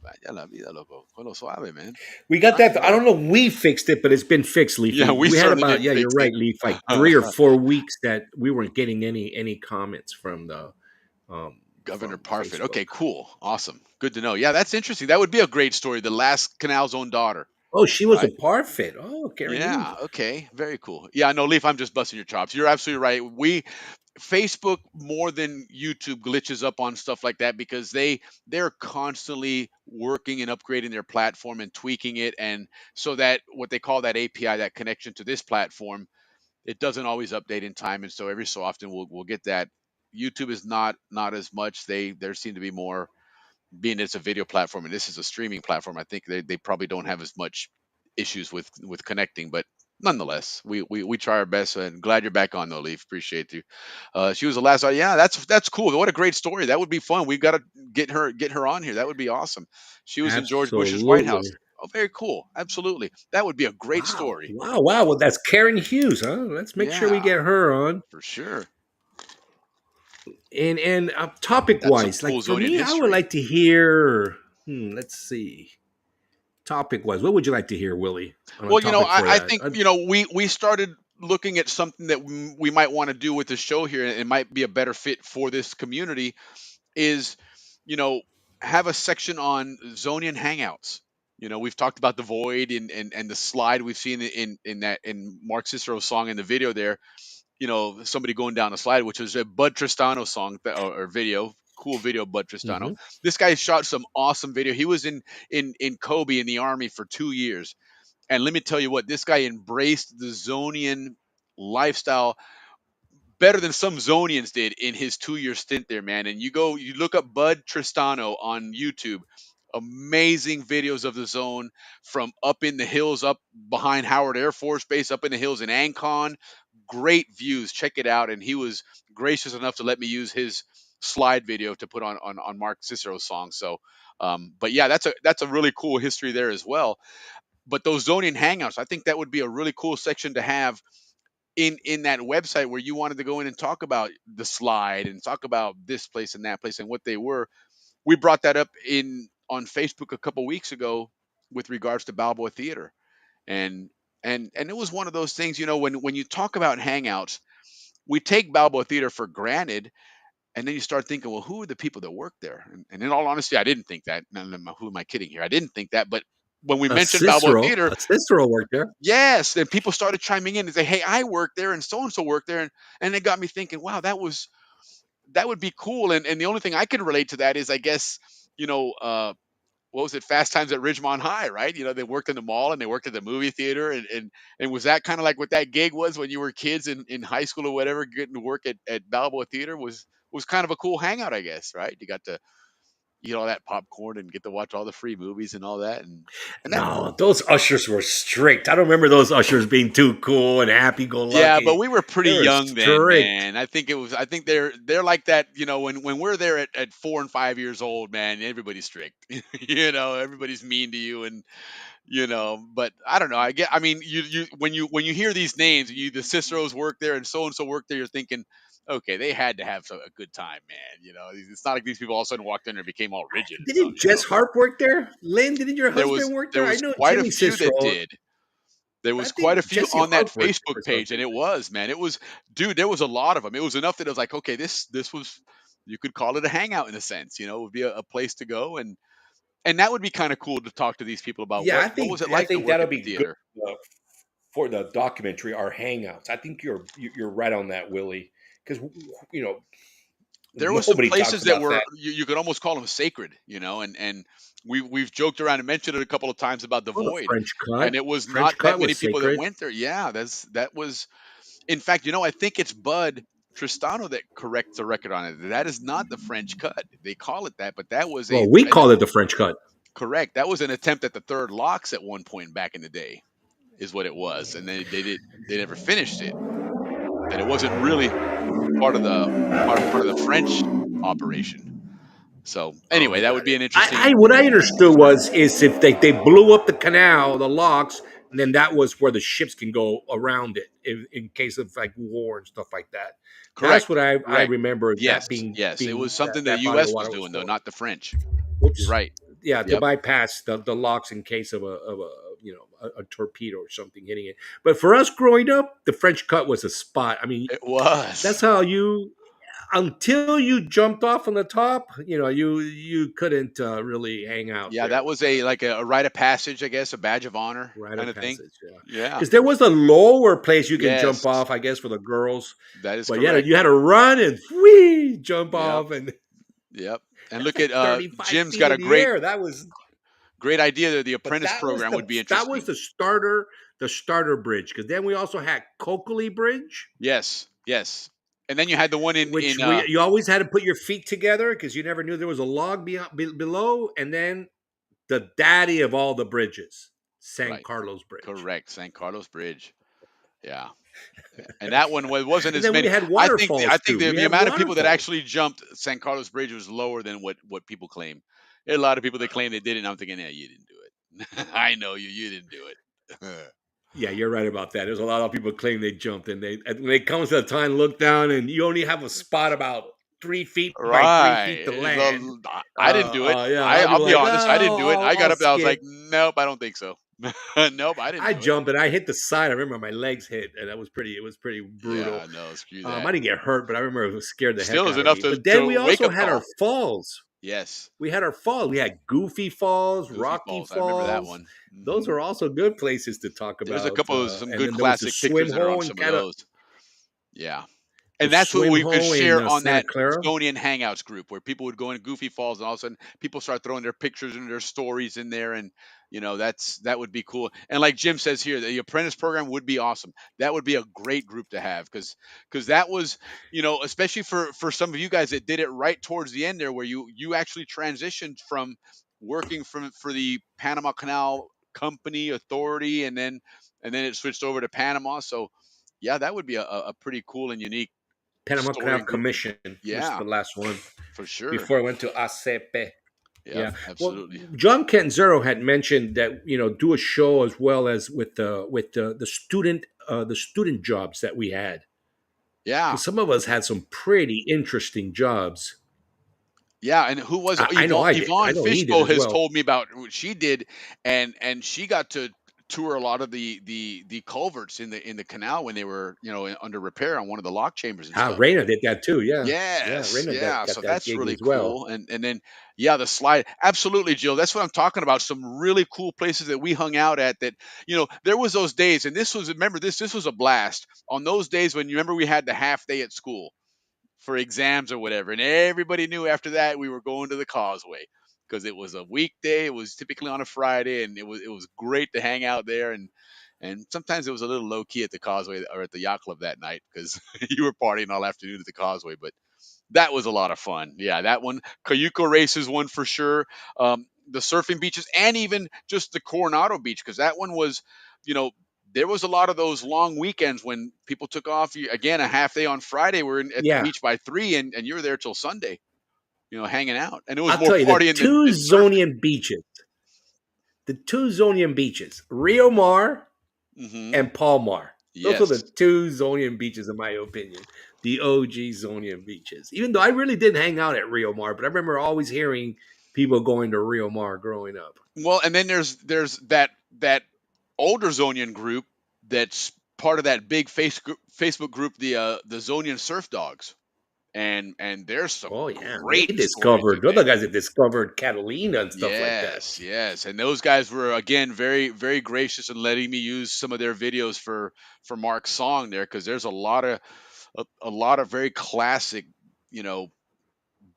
vaya la vida, loco. Con lo suave, man. We got that. I Tranquilo. don't know. We fixed it, but it's been fixed, Yeah, Leafy. we We had certainly about didn't you're fix right, it. Leaf. Like 3 or 4 weeks that we weren't getting any comments from the Governor from Parfit. Facebook. Okay, cool. Awesome. Good to know. Yeah, that's interesting. That would be a great story. The last Canal's own daughter, Oh, she was a right? parfit. Oh, Karen Yeah. Hughes. Okay. Very cool. Yeah. No, Leaf. I'm just busting your chops. You're absolutely right. Facebook more than YouTube glitches up on stuff like that because they're constantly working and upgrading their platform and tweaking it, and so that what they call that API, that connection to this platform, it doesn't always update in time, and so every so often we'll get that. YouTube is not as much. There seem to be more, being it's a video platform and this is a streaming platform. I think they probably don't have as much issues with connecting, but nonetheless, we try our best. And glad you're back on though, Leaf. Appreciate you. She was the last. Yeah, that's cool. What a great story. That would be fun. We've got to get her on here. That would be awesome. She was in George Bush's White House. Absolutely. Oh, very cool. Absolutely, that would be a great Wow. story. Wow. Wow. Well, that's Karen Hughes, huh? Let's make sure we Yeah, get her on. for sure. And topic That's some wise, cool like for Zonian me, I would history. like to hear. Let's see. Topic wise, what would you like to hear, Willie, on a Well, topic for I that? think we started looking at something that we might want to do with the show here, and it might be a better fit for this community. Is you know have a section on Zonian hangouts. We've talked about the void and the slide we've seen in Mark Cicero's song in the video there. Somebody going down a slide, which was a Bud Tristano song or video. Cool video, Bud Tristano. Hmm. This guy shot some awesome video. He was in Kobe in the army for 2 years, and let me tell you what, this guy embraced the Zonian lifestyle better than some Zonians did in his 2 year stint there, man. And you look up Bud Tristano on YouTube. Amazing videos of the zone from up in the hills, up behind Howard Air Force Base, up in the hills in Ancon. Great views. Check it out. And he was gracious enough to let me use his slide video to put on Mark Cicero's song. So, but yeah, that's a really cool history there as well. But those Zonian hangouts, I think that would be a really cool section to have in that website where you wanted to go in and talk about the slide and talk about this place and that place and what they were. We brought that up in on Facebook a couple weeks ago with regards to Balboa Theater. And and and it was one of those things, when you talk about hangouts, we take Balboa Theater for granted, and then you start thinking, well, who are the people that work there? And in all honesty, I didn't think that. No, no, no, who am I kidding here? I didn't think that. But when we mentioned Balboa Theater, A Cicero worked there. yes, and people started chiming in and say, "Hey, I work there, and so worked there," and it got me thinking, "Wow, that would be cool." And the only thing I can relate to that is, I guess, you know, uh, what was it, Fast Times at Ridgemont High, right? They worked in the mall and they worked at the movie theater, and was that kind of like what that gig was when you were kids in high school or whatever, getting to work at Balboa Theater was kind of a cool hangout, I guess, right? You got to eat all that popcorn and get to watch all the free movies and all that, and that. No, those ushers were strict. I don't remember those ushers being too cool and happy go Yeah, but lucky. we were They pretty were young then, strict. man. I think they're like that, when we're there at 4 and 5 years old, man, everybody's strict. Everybody's mean to you, and but I don't know. I mean, you when you hear these names, the Ciceros work there and so work there, you're thinking, okay, they had to have a good time, man. It's not like these people all of a sudden walked in and became all rigid and stuff, Didn't Jess Harp work there? Lynn, didn't your There was husband work there there? I was know quite a Jimmy few that Cicero. did. There I was quite a think few Jesse on that Harp worked there Facebook for some page, and time. it was, man, it was, dude, there was a lot of them. It was enough that it was like, okay, this was, you could call it a hangout in a sense. It would be a place to go, and that would be kind of cool to talk to these people about Yeah, what was it I like to think work that'll at the be good theater. uh, for the documentary. Our hangouts. I think you're right on that, Willie. Because you know there were some Nobody talks places that about were that. you could almost call them sacred, and we've joked around and mentioned it a couple of times about the Oh, the void, French cut. and it was French not that cut many was people that sacred. went there. Yeah, that was, in fact, I think it's Bud Tristano that corrects the record on it. That is not the French cut. They call it that, but that was Well, we call it the French cut. correct. That was an attempt at the third locks at one point back in the day, is what it was, and they never finished it. That it wasn't really part of the part of the French operation. So Oh, anyway, that would got be it. an I interesting. what I understood was is if they blew up the canal, the locks, and then that was where the ships can go around it in case of like war and stuff like that. That's Correct. what I Correct. remember that Yes. Yes. It was that something the that body of U.S. was water was doing though, for. not the French. You're Oops. right. Yeah, to Yep. bypass the locks in case of a torpedo or something hitting it. But for us growing up, the French cut was a spot. I mean, It that's was. how you until you jumped off on the top, you couldn't really hang out Yeah, there. that was a rite of passage, I guess, a badge of honor Rite kind of of thing. passage, yeah. Yeah. Because there was a lower place you can jump Yes, off, I guess, for the girls, that is but correct. you had to run and whee jump Yep. off, and Yep. And that's look like at 35 Jim's feet got in a the great air. great idea that the But apprentice program would be that was interesting. the starter bridge. Because then we also had Coakley Bridge, Yes. Yes. And then you had the one which in you always had to put your feet together because you never knew there was a log below, and then the daddy of all the bridges, San right. Carlos Bridge. Correct. San Carlos Bridge. Yeah. And that one wasn't And as then we many. had I waterfalls think too. We the had amount of people that waterfalls. actually jumped San Carlos Bridge was lower than what people claim. There are a lot of people that claim they did it, and I'm thinking, yeah, you didn't do it. I know you didn't do it. Yeah, you're right about that. There's a lot of people claim they jumped, and when it comes to the time, look down, and you only have a spot about 3 feet by 3 feet to Right. land. I didn't do it. Yeah, a lot of I'll people are be like, honest. I didn't oh, do it. I got I'll up there. I was skip. like, nope, I don't think so. Nope, I didn't I do it. jumped and I hit the side. I remember my legs hit, and that was pretty. It was pretty brutal. Yeah, no, screw that. I didn't get hurt, but I remember it was scared the heck Still is out of enough me. to But then we wake also up had our call. falls. Yes. We had our falls. We had Goofy Falls, Goofy Rocky Falls. I remember that Falls. one. Those are also good places to talk There's a about. couple of some And good then there was a classic pictures swim that are on hole in some of those. Yeah. the And that's what swim we could hole in share on Santa that Clara. Zonian Hangouts group where people would go in Goofy Falls and all of a sudden people start throwing their pictures and their stories in there, and that would be cool. And like Jim says here, the apprentice program would be awesome. That would be a great group to have because that was, especially for some of you guys that did it right towards the end there where you actually transitioned from working for the Panama Canal Company Authority, and then it switched over to Panama. So yeah, that would be a pretty cool and unique Panama story Canal and group to. Commission was Yeah, the last one for sure. before I went to ACP. Yeah, Yeah. Well, absolutely. John Canzero had mentioned that do a show as well as with the student jobs that we had, Yeah, because some of us had some pretty interesting jobs. yeah. And who was it? I know I did. I Yvonne know he did Fishbowl as has well. told me about what she did, and she got to tour a lot of the culverts in the canal when they were under repair on one of the lock chambers and stuff. Reina did that too. Yeah, yeah. Yes, Reina yeah. got So that that's gig really as well. cool. And then yeah, the slide. Absolutely, Jill. That's what I'm talking about. Some really cool places that we hung out at that, there was those days, and this was a blast. On those days when you remember we had the half day at school for exams or whatever, and everybody knew after that we were going to the causeway because it was a weekday. It was typically on a Friday, and it was great to hang out there. And sometimes it was a little low key at the causeway or at the yacht club that night because you were partying all afternoon at the causeway. But that was a lot of fun. Yeah, that one. Cayuco races one for sure. The surfing beaches and even just the Coronado Beach because that one was, you know, there was a lot of those long weekends when people took off. Again, a half day on Friday. We're at the Yeah, beach by 3, and you were there till Sunday. Hanging out, and it was I'll more tell you partying than surfing. The two Zonian beaches, Rio Mar Hmm. and Palmar. Those are the Yes. two Zonian beaches, in my opinion. The OG Zonian beaches. Even though I really didn't hang out at Rio Mar, but I remember always hearing people going to Rio Mar growing up. Well, and then there's that older Zonian group that's part of that big Facebook group, the Zonian Surf Dogs, and there's some Oh yeah, they great stories discovered in they're the there. guys that discovered Catalina and stuff like that. Yes, yes, and those guys were again very very gracious in letting me use some of their videos for Mark's song there because there's a lot of very classic, you know,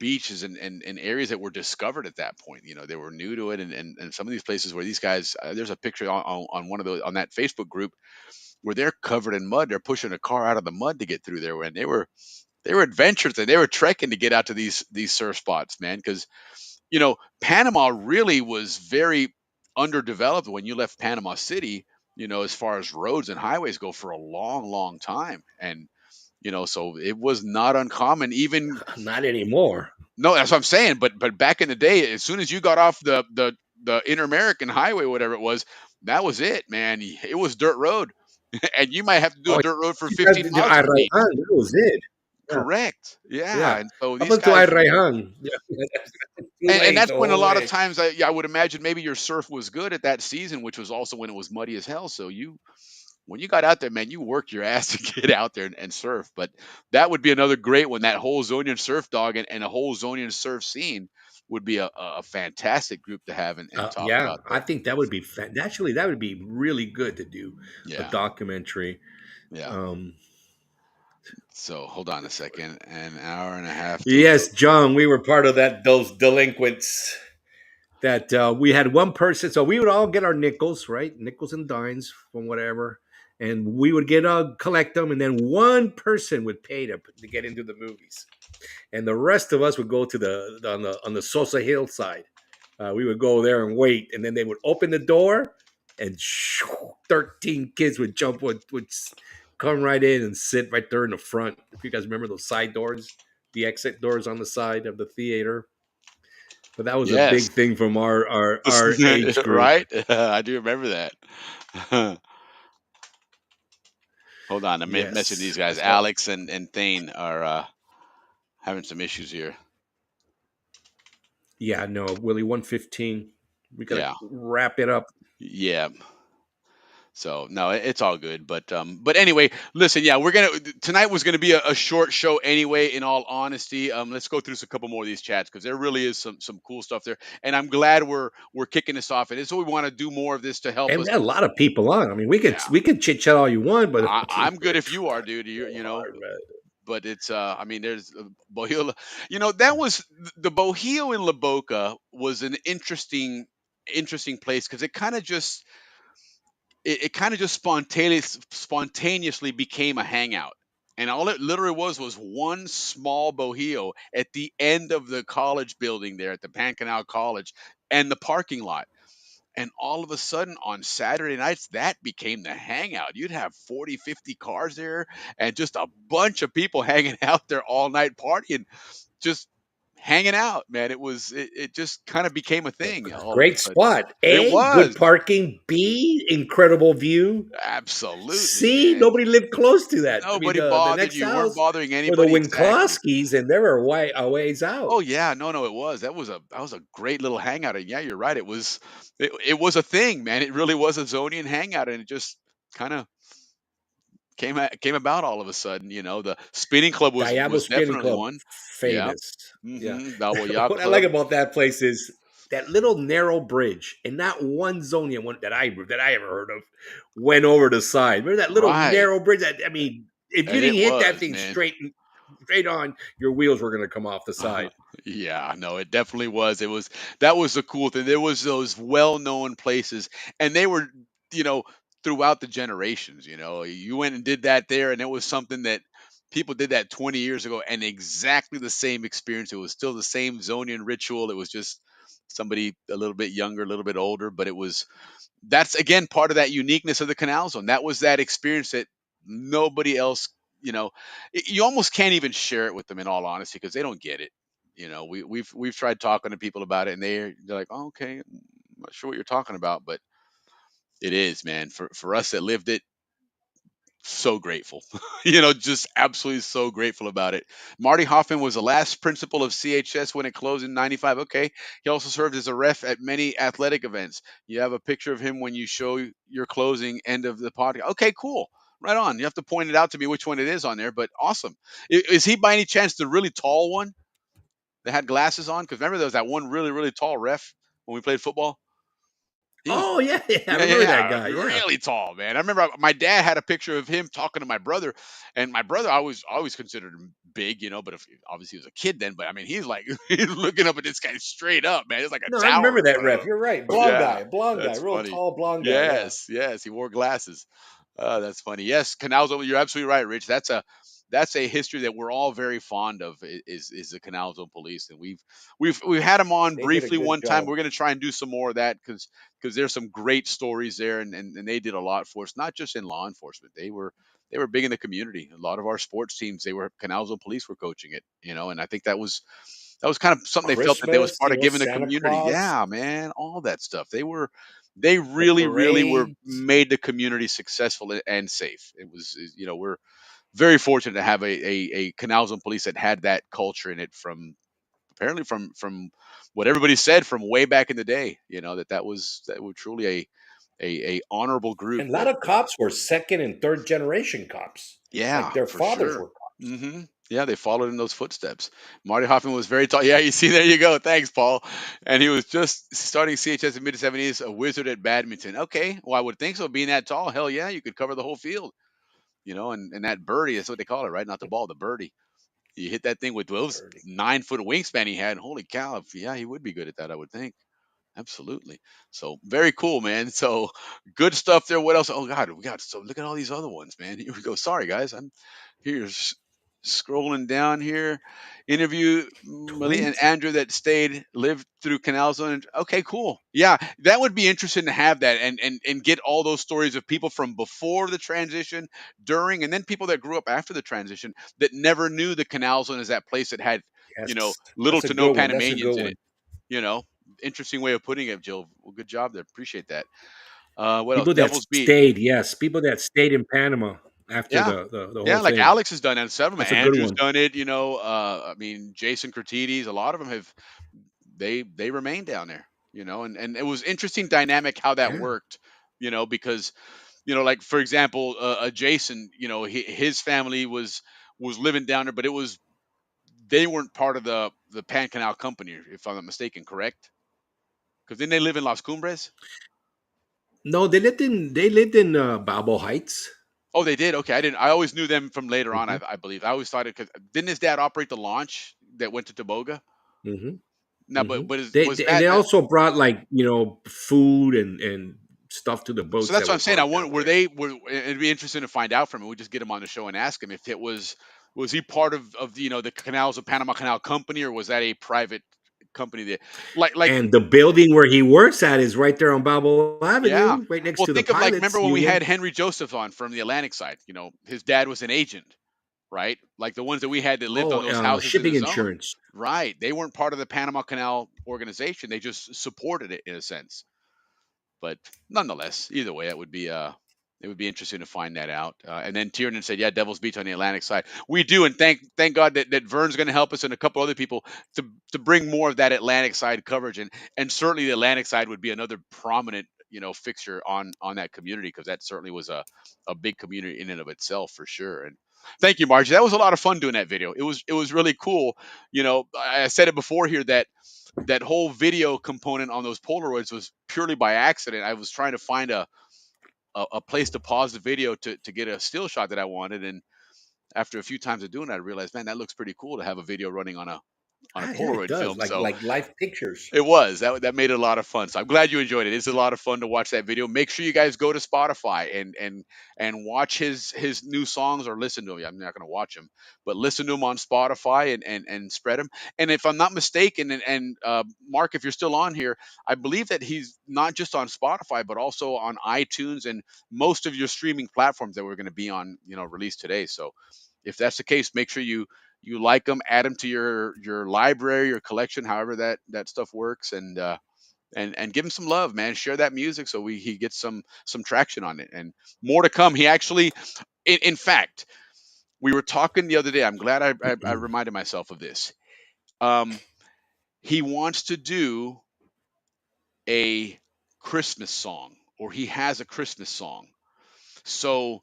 beaches and areas that were discovered at that point. They were new to it, and some of these places where these guys, there's a picture on one of those on that Facebook group where they're covered in mud. They're pushing a car out of the mud to get through there, and they were adventurous and they were trekking to get out to these surf spots, man. Because Panama really was very underdeveloped when you left Panama City. As far as roads and highways go, for a long, long time, and so it was not uncommon. Even Not anymore. no, that's what I'm saying. But back in the day, as soon as you got off the Inter American Highway, whatever it was, that was it, man. It was dirt road, and you might have to do Oh, a dirt road for you guys 15 did miles Ay if you need. Rayhan, that was it. Yeah, Correct. Yeah, yeah. and so Up these until Ay guys, Rayhan. Yeah, too and late that's the when a whole lot of way. times I would imagine maybe your surf was good at that season, which was also when it was muddy as hell. So when you got out there, man, you worked your ass to get out there and surf. But that would be another great one. That whole Zonian surf dog and a whole Zonian surf scene would be a fantastic group to have and talk Yeah, about I there. think that would be actually that would be really good to do a Yeah, documentary. yeah. Um, So hold on a second. An hour and a half till yes, showtime. John, we were part of those delinquents that we had one person. So we would all get our nickels, right? Nickels and dimes from whatever, and we would get collect them, and then one person would pay to get into the movies, and the rest of us would go to the Sosa Hill side. We would go there and wait, and then they would open the door, and 13 kids would would come right in and sit right there in the front. If you guys remember those side doors, the exit doors on the side of the theater. But that was a Yes. big thing from our age group. Right? I do remember that. Hold on. I'm messing these Yes, guys. that's all. Alex and Thane are having some issues here. Yeah, no, Willie 115. We gotta Yeah. wrap it up. Yeah. So no, it's all good. But anyway, listen, yeah, we're gonna tonight was gonna be a short show anyway. In all honesty, let's go through a couple more of these chats because there really is some cool stuff there, and I'm glad we're kicking this off. And it's what we want to do more of this to help And us. we had a lot of people on. I mean, Yeah, we could chit chat all you want, but I'm good if you are, dude. You know, hard, man. but it's I mean, there's Bohio. That was the Bohio in La Boca was an interesting place because it kind of just spontaneously became a hangout. And all it literally was one small bohio at the end of the college building there at the Pan Canal College and the parking lot. And all of a sudden on Saturday nights, that became the hangout. You'd have 40, 50 cars there and just a bunch of people hanging out there all night partying, just hanging out, man. It just kind of became a thing all of a Great sudden. spot. It A, good was. parking. B, incredible view. Absolutely, C, man. nobody lived close to that. I mean, Nobody the bothered next you. Weren't house bothering were the anybody exactly. Winklowskis, and they were a ways out. Oh yeah, no, it was. That was a great little hangout. And yeah, you're right. It was a thing, man. It really was a Zonian hangout, and it just kind of came about all of a sudden. The spinning club Diablo was Spinning definitely Club, one. Yeah. famous. Yeah. Balboa Yacht What I like Club. about that place is that little narrow bridge, and not one Zonian one that I ever heard of went over the side. Remember that little Right. narrow bridge? I mean, if you And it didn't hit that was, thing man. straight on, your wheels were going to come off the Uh-huh. side. Yeah, no, it definitely was. That was the cool thing. There was those well-known places, and they were, you know, throughout the generations. You went and did that there, and it was something that people did that 20 years ago, and exactly the same experience. It was still the same Zonian ritual. It was just somebody a little bit younger, a little bit older, but that's again part of that uniqueness of the Canal Zone. That was that experience that nobody else, you know, you almost can't even share it with them in all honesty because they don't get it. We've tried talking to people about it and they're like, oh, okay, I'm not sure what you're talking about, but it is, man. For us that lived it, so grateful. Just absolutely so grateful about it. Marty Hoffman was the last principal of CHS when it closed in 95. Okay. He also served as a ref at many athletic events. You have a picture of him when you show your closing end of the podcast. Okay, cool. Right on. You have to point it out to me which one it is on there, but awesome. Is he by any chance the really tall one that had glasses on? Because remember there was that one really, really tall ref when we played football? He was Oh yeah, yeah, I yeah, yeah, remember that yeah, guy. Yeah, really tall, man. I remember my dad had a picture of him talking to my brother, and my brother I always considered him big, but if obviously he was a kid then, but I mean he's like he's looking up at this guy straight up, man. It's like a no, I tower remember in that front of ref. him. You're right, Yeah, blonde guy, that's real funny. tall blonde guy. Yeah, Yes, yes, he wore glasses. That's funny. Yes, canals. You're absolutely right, Rich. That's a history that we're all very fond of. Is the Canal Zone Police, and we've had them on they did a briefly good one time. job. We're going to try and do some more of that because there's some great stories there, and they did a lot for us, not just in law enforcement. They were big in the community. A lot of our sports teams, they were Canal Zone Police were coaching it, and I think that was kind of something they felt that they was Christmas, part of giving the Santa community. Claus, Yeah, man, all that stuff. They the really, really were parades. made the community successful and safe. We're very fortunate to have a Canal Zone Police that had that culture in it from apparently from what everybody said from way back in the day. That was truly a honorable group And a lot that of cops were second and third generation cops. Like yeah, their for fathers sure. were cops. Yeah, they followed in those footsteps. Marty Hoffman was very tall. Yeah, you see, there you go. Thanks, Paul. And he was just starting CHS in mid 70s, a wizard at badminton. Okay, well, I would think so. Being that tall, hell yeah, you could cover the whole field. And that birdie is what they call it, right? Not the ball, the birdie. You hit that thing with those Dirty. 9 foot wingspan he had. Holy cow! Yeah, he would be good at that, I would think. Absolutely. So very cool, man. So good stuff there. What else? Oh God, we got so look at all these other ones, man. Here we go. Sorry, guys. I'm here scrolling down here. Interview Malik and 20. Andrew that lived through Canal Zone. Okay, cool. Yeah, that would be interesting to have that and get all those stories of people from before the transition, during, and then people that grew up after the transition that never knew the Canal Zone as that place that had Yes, little that's a to no good one. That's a Panamanians good in one. it. You know, Interesting way of putting it, Jill. Well, good job there. Appreciate that. What else? People that Devil's Beat. stayed, yes, people that stayed in Panama after Yeah. the Yeah, whole like thing. Alex has done that. Several. That's a good Andrew's one. done it. I mean, Jason Curtides. A lot of them have. They remain down there. And it was interesting dynamic how that Yeah. worked. Because like for example, Jason. His family was living down there, but it was they weren't part of the Pan Canal Company, if I'm not mistaken. Correct? Because then they live in Las Cumbres. No, they lived in Balboa Heights. Oh, they did. Okay, I didn't. I always knew them from later on. Hmm. I believe. I always thought it because didn't his dad operate the launch that went to Toboga? Hmm. No, Hmm. but They, was they and that? they also brought like food and stuff to the So boats that's that what I'm were saying. I parked want out were there. they were. It'd be interesting to find out from him. We just get him on the show and ask him if it was he part of the Canals of Panama Canal Company, or was that a private company that like And the building where he works at is right there on Balboa yeah. Avenue, right next Well, to the think of like remember pilots when we union. had Henry Joseph on from the Atlantic side. His dad was an agent, right? Like the ones that we had that lived Oh, on those houses in the shipping zone. insurance. Right. They weren't part of the Panama Canal organization. They just supported it in a sense. But nonetheless, either way, it would be interesting to find that out. And then Tiernan said, "Yeah, Devil's Beach on the Atlantic side. We do, and thank God that Vern's going to help us and a couple other people to bring more of that Atlantic side coverage, and certainly the Atlantic side would be another prominent fixture on that community because that certainly was a big community in and of itself for sure. And thank you, Margie. That was a lot of fun doing that video. It was really cool. I said it before here that whole video component on those Polaroids was purely by accident. I was trying to find a place to pause the video to get a still shot that I wanted, and after a few times of doing that, I realized, man, that looks pretty cool to have a video running on a Ah, yeah, it Polaroid does. film. Like So like live pictures. it was that made it a lot of fun. So I'm glad you enjoyed it. It's a lot of fun to watch that video. Make sure you guys go to Spotify and watch his new songs or listen to him. I'm not going to watch him, but listen to him on Spotify and spread him. And if I'm not mistaken, and Mark, if you're still on here, I believe that he's not just on Spotify but also on iTunes and most of your streaming platforms that we're going to be on, released today. So if that's the case, make sure you like them, add them to your library, your collection, however that stuff works, and give him some love, man. Share that music so he gets some traction on it, and more to come. He actually, in fact, we were talking the other day. I'm glad I reminded myself of this. Um, he wants to do a Christmas song, or he has a Christmas song. So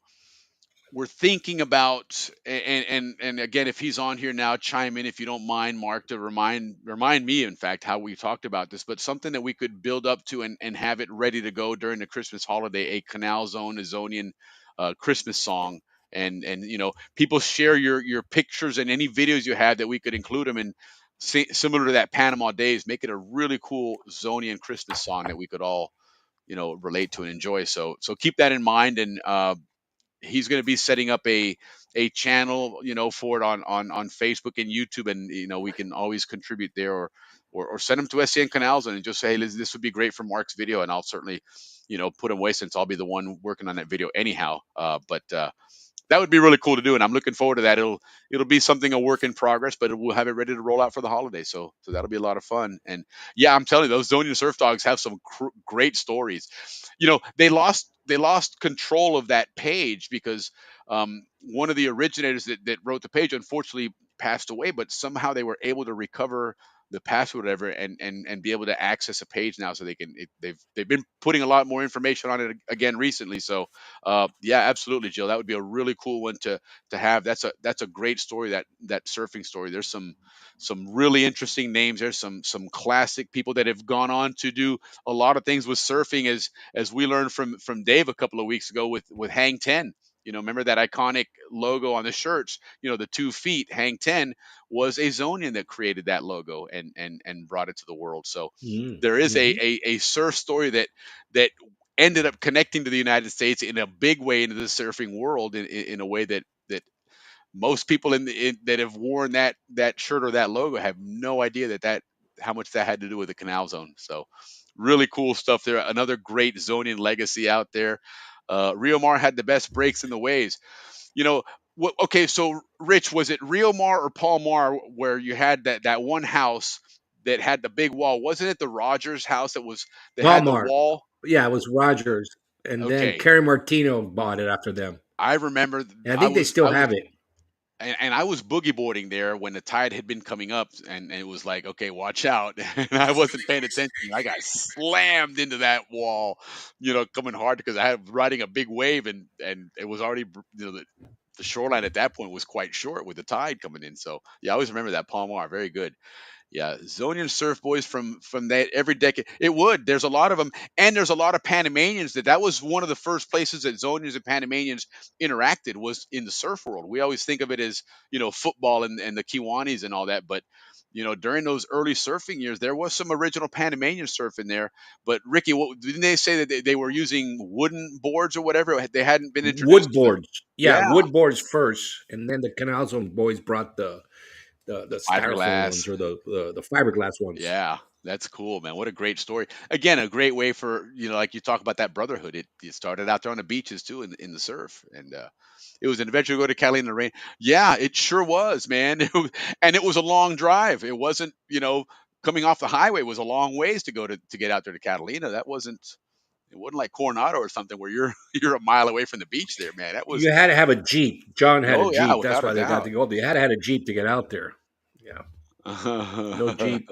we're thinking about, and again, if he's on here now, chime in if you don't mind, Mark, to remind me, in fact, how we talked about this, but something that we could build up to and have it ready to go during the Christmas holiday, a Canal Zone, a Zonian Christmas song. And people share your pictures and any videos you have that we could include them in, similar to that Panama Days, make it a really cool Zonian Christmas song that we could all relate to and enjoy. So keep that in mind. And he's going to be setting up a channel, for it on Facebook and YouTube, and we can always contribute there, or send them to SCN Canals and just say, hey, this would be great for Mark's video, and I'll certainly put him away, since I'll be the one working on that video anyhow. But that would be really cool to do, and I'm looking forward to that. It'll be something, a work in progress, but we'll have it ready to roll out for the holiday. So that'll be a lot of fun. And yeah, I'm telling you, those Zonian surf dogs have some great stories. They lost control of that page because one of the originators that wrote the page unfortunately passed away, but somehow they were able to recover the password, whatever, and be able to access a page now, so they've been putting a lot more information on it again recently. So yeah, absolutely, Jill. That would be a really cool one to have. That's a great story. That surfing story. There's some really interesting names. There's some classic people that have gone on to do a lot of things with surfing, as we learned from Dave a couple of weeks ago with Hang 10. Remember that iconic logo on the shirts? The 2 feet Hang 10 was a Zonian that created that logo and brought it to the world. So there is a surf story that ended up connecting to the United States in a big way into the surfing world, in a way that most people that have worn that shirt or that logo have no idea that how much that had to do with the Canal Zone. So really cool stuff there. Another great Zonian legacy out there. Rio Mar had the best breaks in the waves. Okay, so Rich, was it Rio Mar or Paul Mar where you had that one house that had the big wall? Wasn't it the Rogers house that had the Walmart. wall? Yeah, it was Rogers, and then Okay, Kerry Martino bought it after them, I remember and I I think they was still I was have it. and I was boogie boarding there when the tide had been coming up, and it was like, okay, watch out. And I wasn't paying attention. I got slammed into that wall, coming hard because I had riding a big wave, and it was already, the shoreline at that point was quite short with the tide coming in. So yeah, I always remember that Palmar. Very good. Yeah, Zonian surf boys from that every decade. It would. There's a lot of them, and there's a lot of Panamanians. That was one of the first places that Zonians and Panamanians interacted, was in the surf world. We always think of it as football and the Kiwanis and all that, but during those early surfing years, there was some original Panamanian surf in there. But Ricky, didn't they say that they were using wooden boards or whatever? They hadn't been Wood introduced to the. boards, yeah, Yeah, wood boards first, and then the Canal Zone boys brought the styrofoam ones, fiberglass. or the fiberglass ones. Yeah, that's cool, man. What a great story. Again, a great way for, like you talk about that brotherhood. It started out there on the beaches too, in the surf. And it was an adventure to go to Cali in the rain. Yeah, it sure was, man. And it was a long drive. It wasn't, coming off the highway was a long ways to go to get out there to Catalina. It wasn't like Coronado or something where you're you're a mile away from the beach there, man. That was. You had to have a Jeep. John had a Oh yeah, Jeep. That's without a why they got doubt. to go. They had to have a Jeep to get out there. Yeah, no Jeep.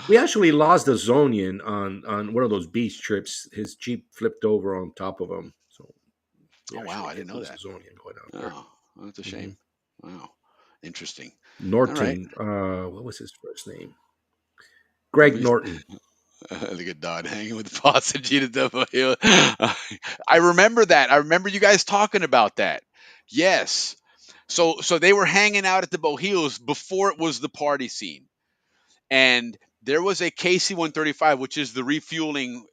We actually lost a Zonian on one of those beach trips. His Jeep flipped over on top of him, so we Oh wow, actually I didn't did know lose that. a Zonian going out there. Oh, well, that's a Hmm. shame. Wow, interesting. All right. Norton, what was his first name? Let Greg me Norton. look at Don hanging with the boss and Gina Devil Hill. I remember that. I remember you guys talking about that. Yes. So they were hanging out at the Bohills before it was the party scene. And there was a KC 135, which is the refueling,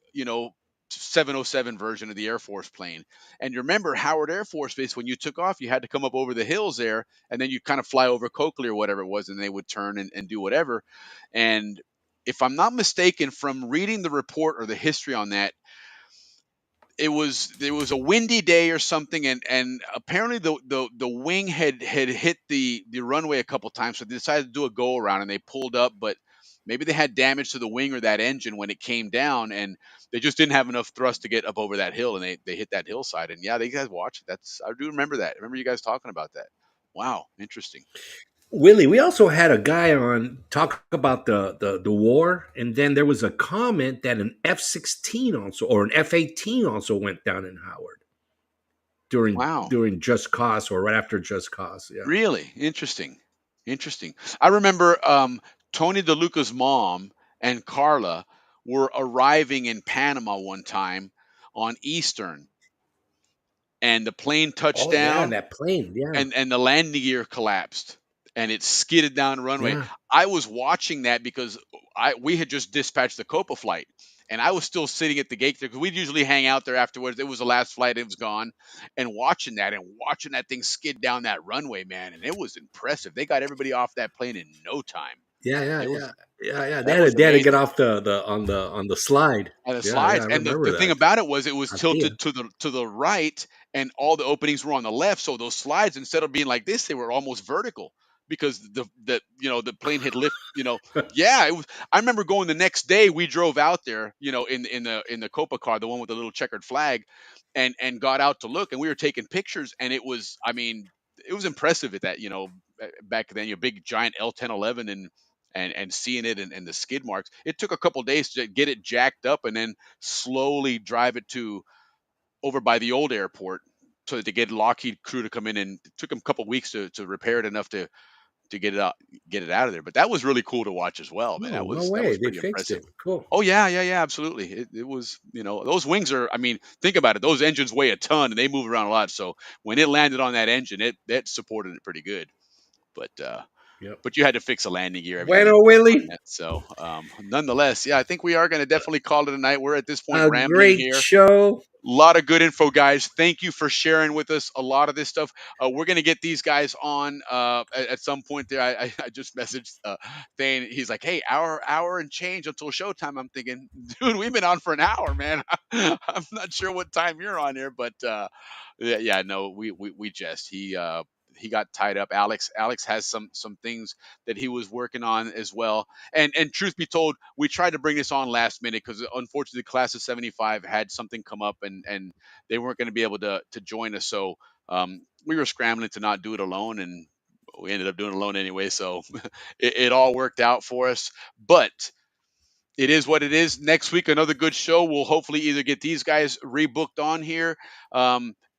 707 version of the Air Force plane. And you remember Howard Air Force Base, when you took off, you had to come up over the hills there, and then you kind of fly over Coakley or whatever it was, and they would turn and do whatever. And if I'm not mistaken, from reading the report or the history on that, there was a windy day or something, and apparently the wing had hit the runway a couple times, so they decided to do a go around, and they pulled up, but maybe they had damage to the wing or that engine when it came down, and they just didn't have enough thrust to get up over that hill, and they hit that hillside. And yeah, they guys watched it. I do remember that. I remember you guys talking about that. Wow, interesting. Willie, we also had a guy on talk about the war, and then there was a comment that an F-16 also, or an F-18 also went down in Howard. during Wow. Just Cause or right after Just Cause. Yeah. Really interesting. I remember Tony DeLuca's mom and Carla were arriving in Panama one time on Eastern, and the plane touched Oh yeah, down, that plane. Yeah. and the landing gear collapsed, and it skidded down the runway. Yeah. I was watching that because we had just dispatched the Copa flight, and I was still sitting at the gate there because we'd usually hang out there afterwards. It was the last flight; it was gone, and watching that thing skid down that runway, man, and it was impressive. They got everybody off that plane in no time. Yeah, yeah, It was yeah, yeah, yeah. That was They had to get amazing. off the on the slide. And the Yeah, yeah, slides, I and the remember thing that. about it was Atia. tilted to the right, and all the openings were on the left. So those slides, instead of being like this, they were almost vertical because the plane had lift. Yeah, it was. I remember going the next day. We drove out there, in the Copa car, the one with the little checkered flag, and got out to look, and we were taking pictures, and it was. I mean, it was impressive at that. Back then, your big giant L1011 and seeing it and the skid marks. It took a couple days to get it jacked up and then slowly drive it to over by the old airport so to get Lockheed crew to come in, and it took them a couple weeks to repair it enough to get it out of there. But that was really cool to watch as well, man. Oh, no That way. was They pretty fixed impressive. it. Cool. Oh yeah, absolutely. It was, those wings are, I mean, think about it. Those engines weigh a ton and they move around a lot. So when it landed on that engine, it supported it pretty good. But Yep. but you had to fix a landing gear, everything Bueno, on Willie. that. So, nonetheless, yeah, I think we are going to definitely call it a night. We're at this point A rambling great here. show. A lot of good info, guys. Thank you for sharing with us a lot of this stuff. We're going to get these guys on at some point there. I just messaged Thane. He's like, hey, hour and change until showtime. I'm thinking, dude, we've been on for an hour, man. I'm not sure what time you're on here, but yeah, no, we jest. He got tied up. Alex has some things that he was working on as well. And truth be told, we tried to bring this on last minute because unfortunately, the class of '75 had something come up and they weren't going to be able to join us. So we were scrambling to not do it alone, and we ended up doing it alone anyway. So it all worked out for us. But it is what it is. Next week, another good show. We'll hopefully either get these guys rebooked on here.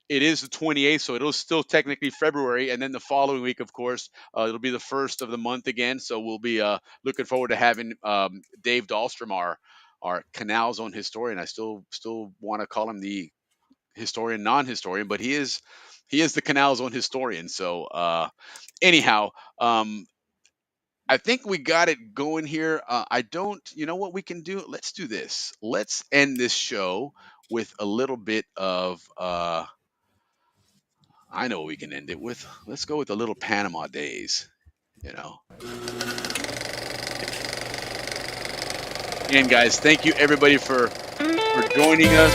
It is the 28th, so it'll still technically February, and then the following week, of course, it'll be the first of the month again. So we'll be looking forward to having Dave Dahlstrom, our Canal Zone historian. I still want to call him the historian, non-historian, but he is the Canal Zone historian. So anyhow. I think we got it going here. I don't, you know what we can do? Let's do this. Let's end this show with a little bit of, I know what we can end it with. Let's go with a little Panama Days, you know. Again, guys, thank you everybody for joining us.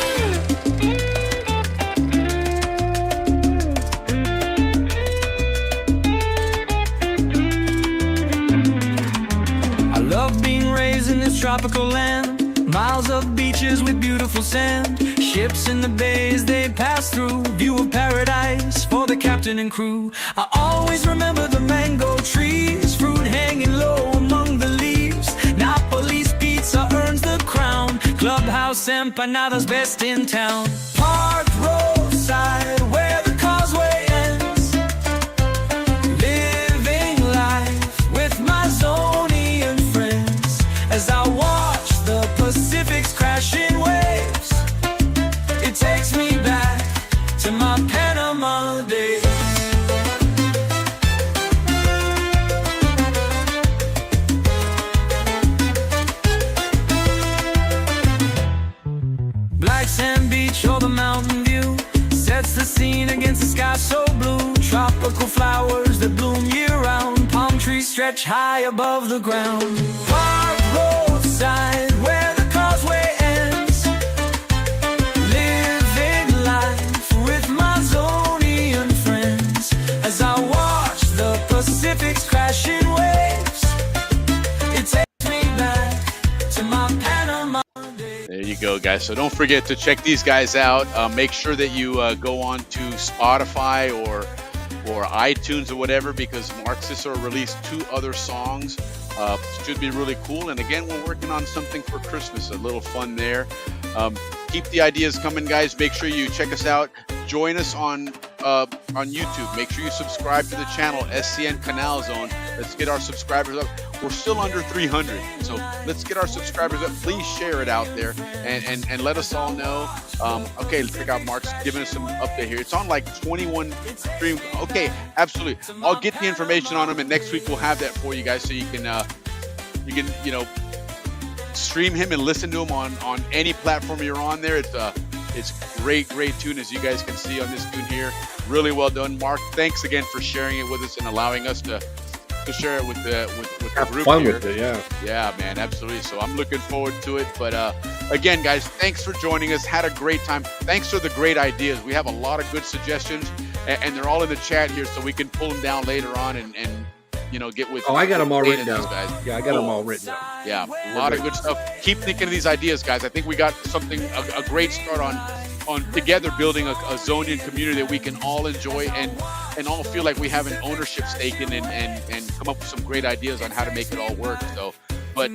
I love being raised in this tropical land. Miles of beaches with beautiful sand. Ships in the bays they pass through. View of paradise for the captain and crew. I always remember the mango trees. Fruit hanging low among the leaves. Napoli's pizza earns the crown. Clubhouse empanadas best in town. Park roadside where the causeway ends. Living life with my Zonian friends. As I watch the Pacific's crashing waves, it takes me back to my Panama days. Black sand beach or the mountain view sets the scene against the sky so blue. Tropical flowers that bloom year-round. Palm trees stretch high above the ground. Park roadside where the causeway ends. Living life with my Zonian friends. As I watch the Pacific's crashing waves, it takes me back to my Panama. There you go, guys. So don't forget to check these guys out. Make sure that you go on to Spotify or iTunes or whatever, because Mark Cicero released 2 other songs. Should be really cool. And again, we're working on something for Christmas, a little fun there. keep the ideas coming, guys. Make sure you check us out. Join us on YouTube. Make sure you subscribe to the channel SCN Canal Zone. Let's get our subscribers up. We're still under 300, so let's get our subscribers up. Please share it out there and let us all know. Okay, let's check out Mark's giving us some update here. It's on like 21 stream. Okay, absolutely. I'll get the information on them, and next week we'll have that for you guys, so you can stream him and listen to him on any platform you're on there. It's great tune, as you guys can see on this tune here. Really well done, Mark. Thanks again for sharing it with us and allowing us to share it with the Have group fun here. with it, yeah. Yeah, man, absolutely. So I'm looking forward to it. But again, guys, thanks for joining us. Had a great time. Thanks for the great ideas. We have a lot of good suggestions, and they're all in the chat here, so we can pull them down later on and get with. Oh, I got them all written these down. guys. Yeah, I got them all written down. Yeah, a lot of good stuff. Keep thinking of these ideas, guys. I think we got something, a great start on together building a Zonian community that we can all enjoy and all feel like we have an ownership stake in and come up with some great ideas on how to make it all work. So, but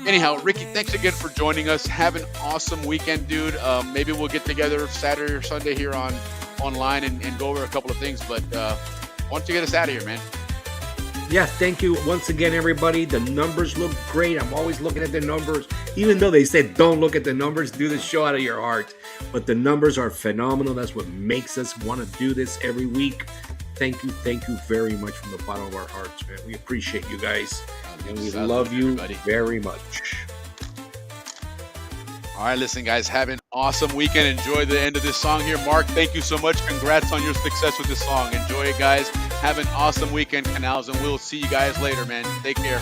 anyhow, Ricky, thanks again for joining us. Have an awesome weekend, dude. Maybe we'll get together Saturday or Sunday here online and go over a couple of things. But why don't you get us out of here, man? Yeah, thank you once again, everybody. The numbers look great. I'm always looking at the numbers. Even though they said don't look at the numbers, do the show out of your heart. But the numbers are phenomenal. That's what makes us want to do this every week. Thank you very much from the bottom of our hearts, man. We appreciate you guys. And we love you very much. All right, listen, guys, have an awesome weekend. Enjoy the end of this song here. Mark, thank you so much. Congrats on your success with this song. Enjoy it, guys. Have an awesome weekend, Canals, and we'll see you guys later, man. Take care.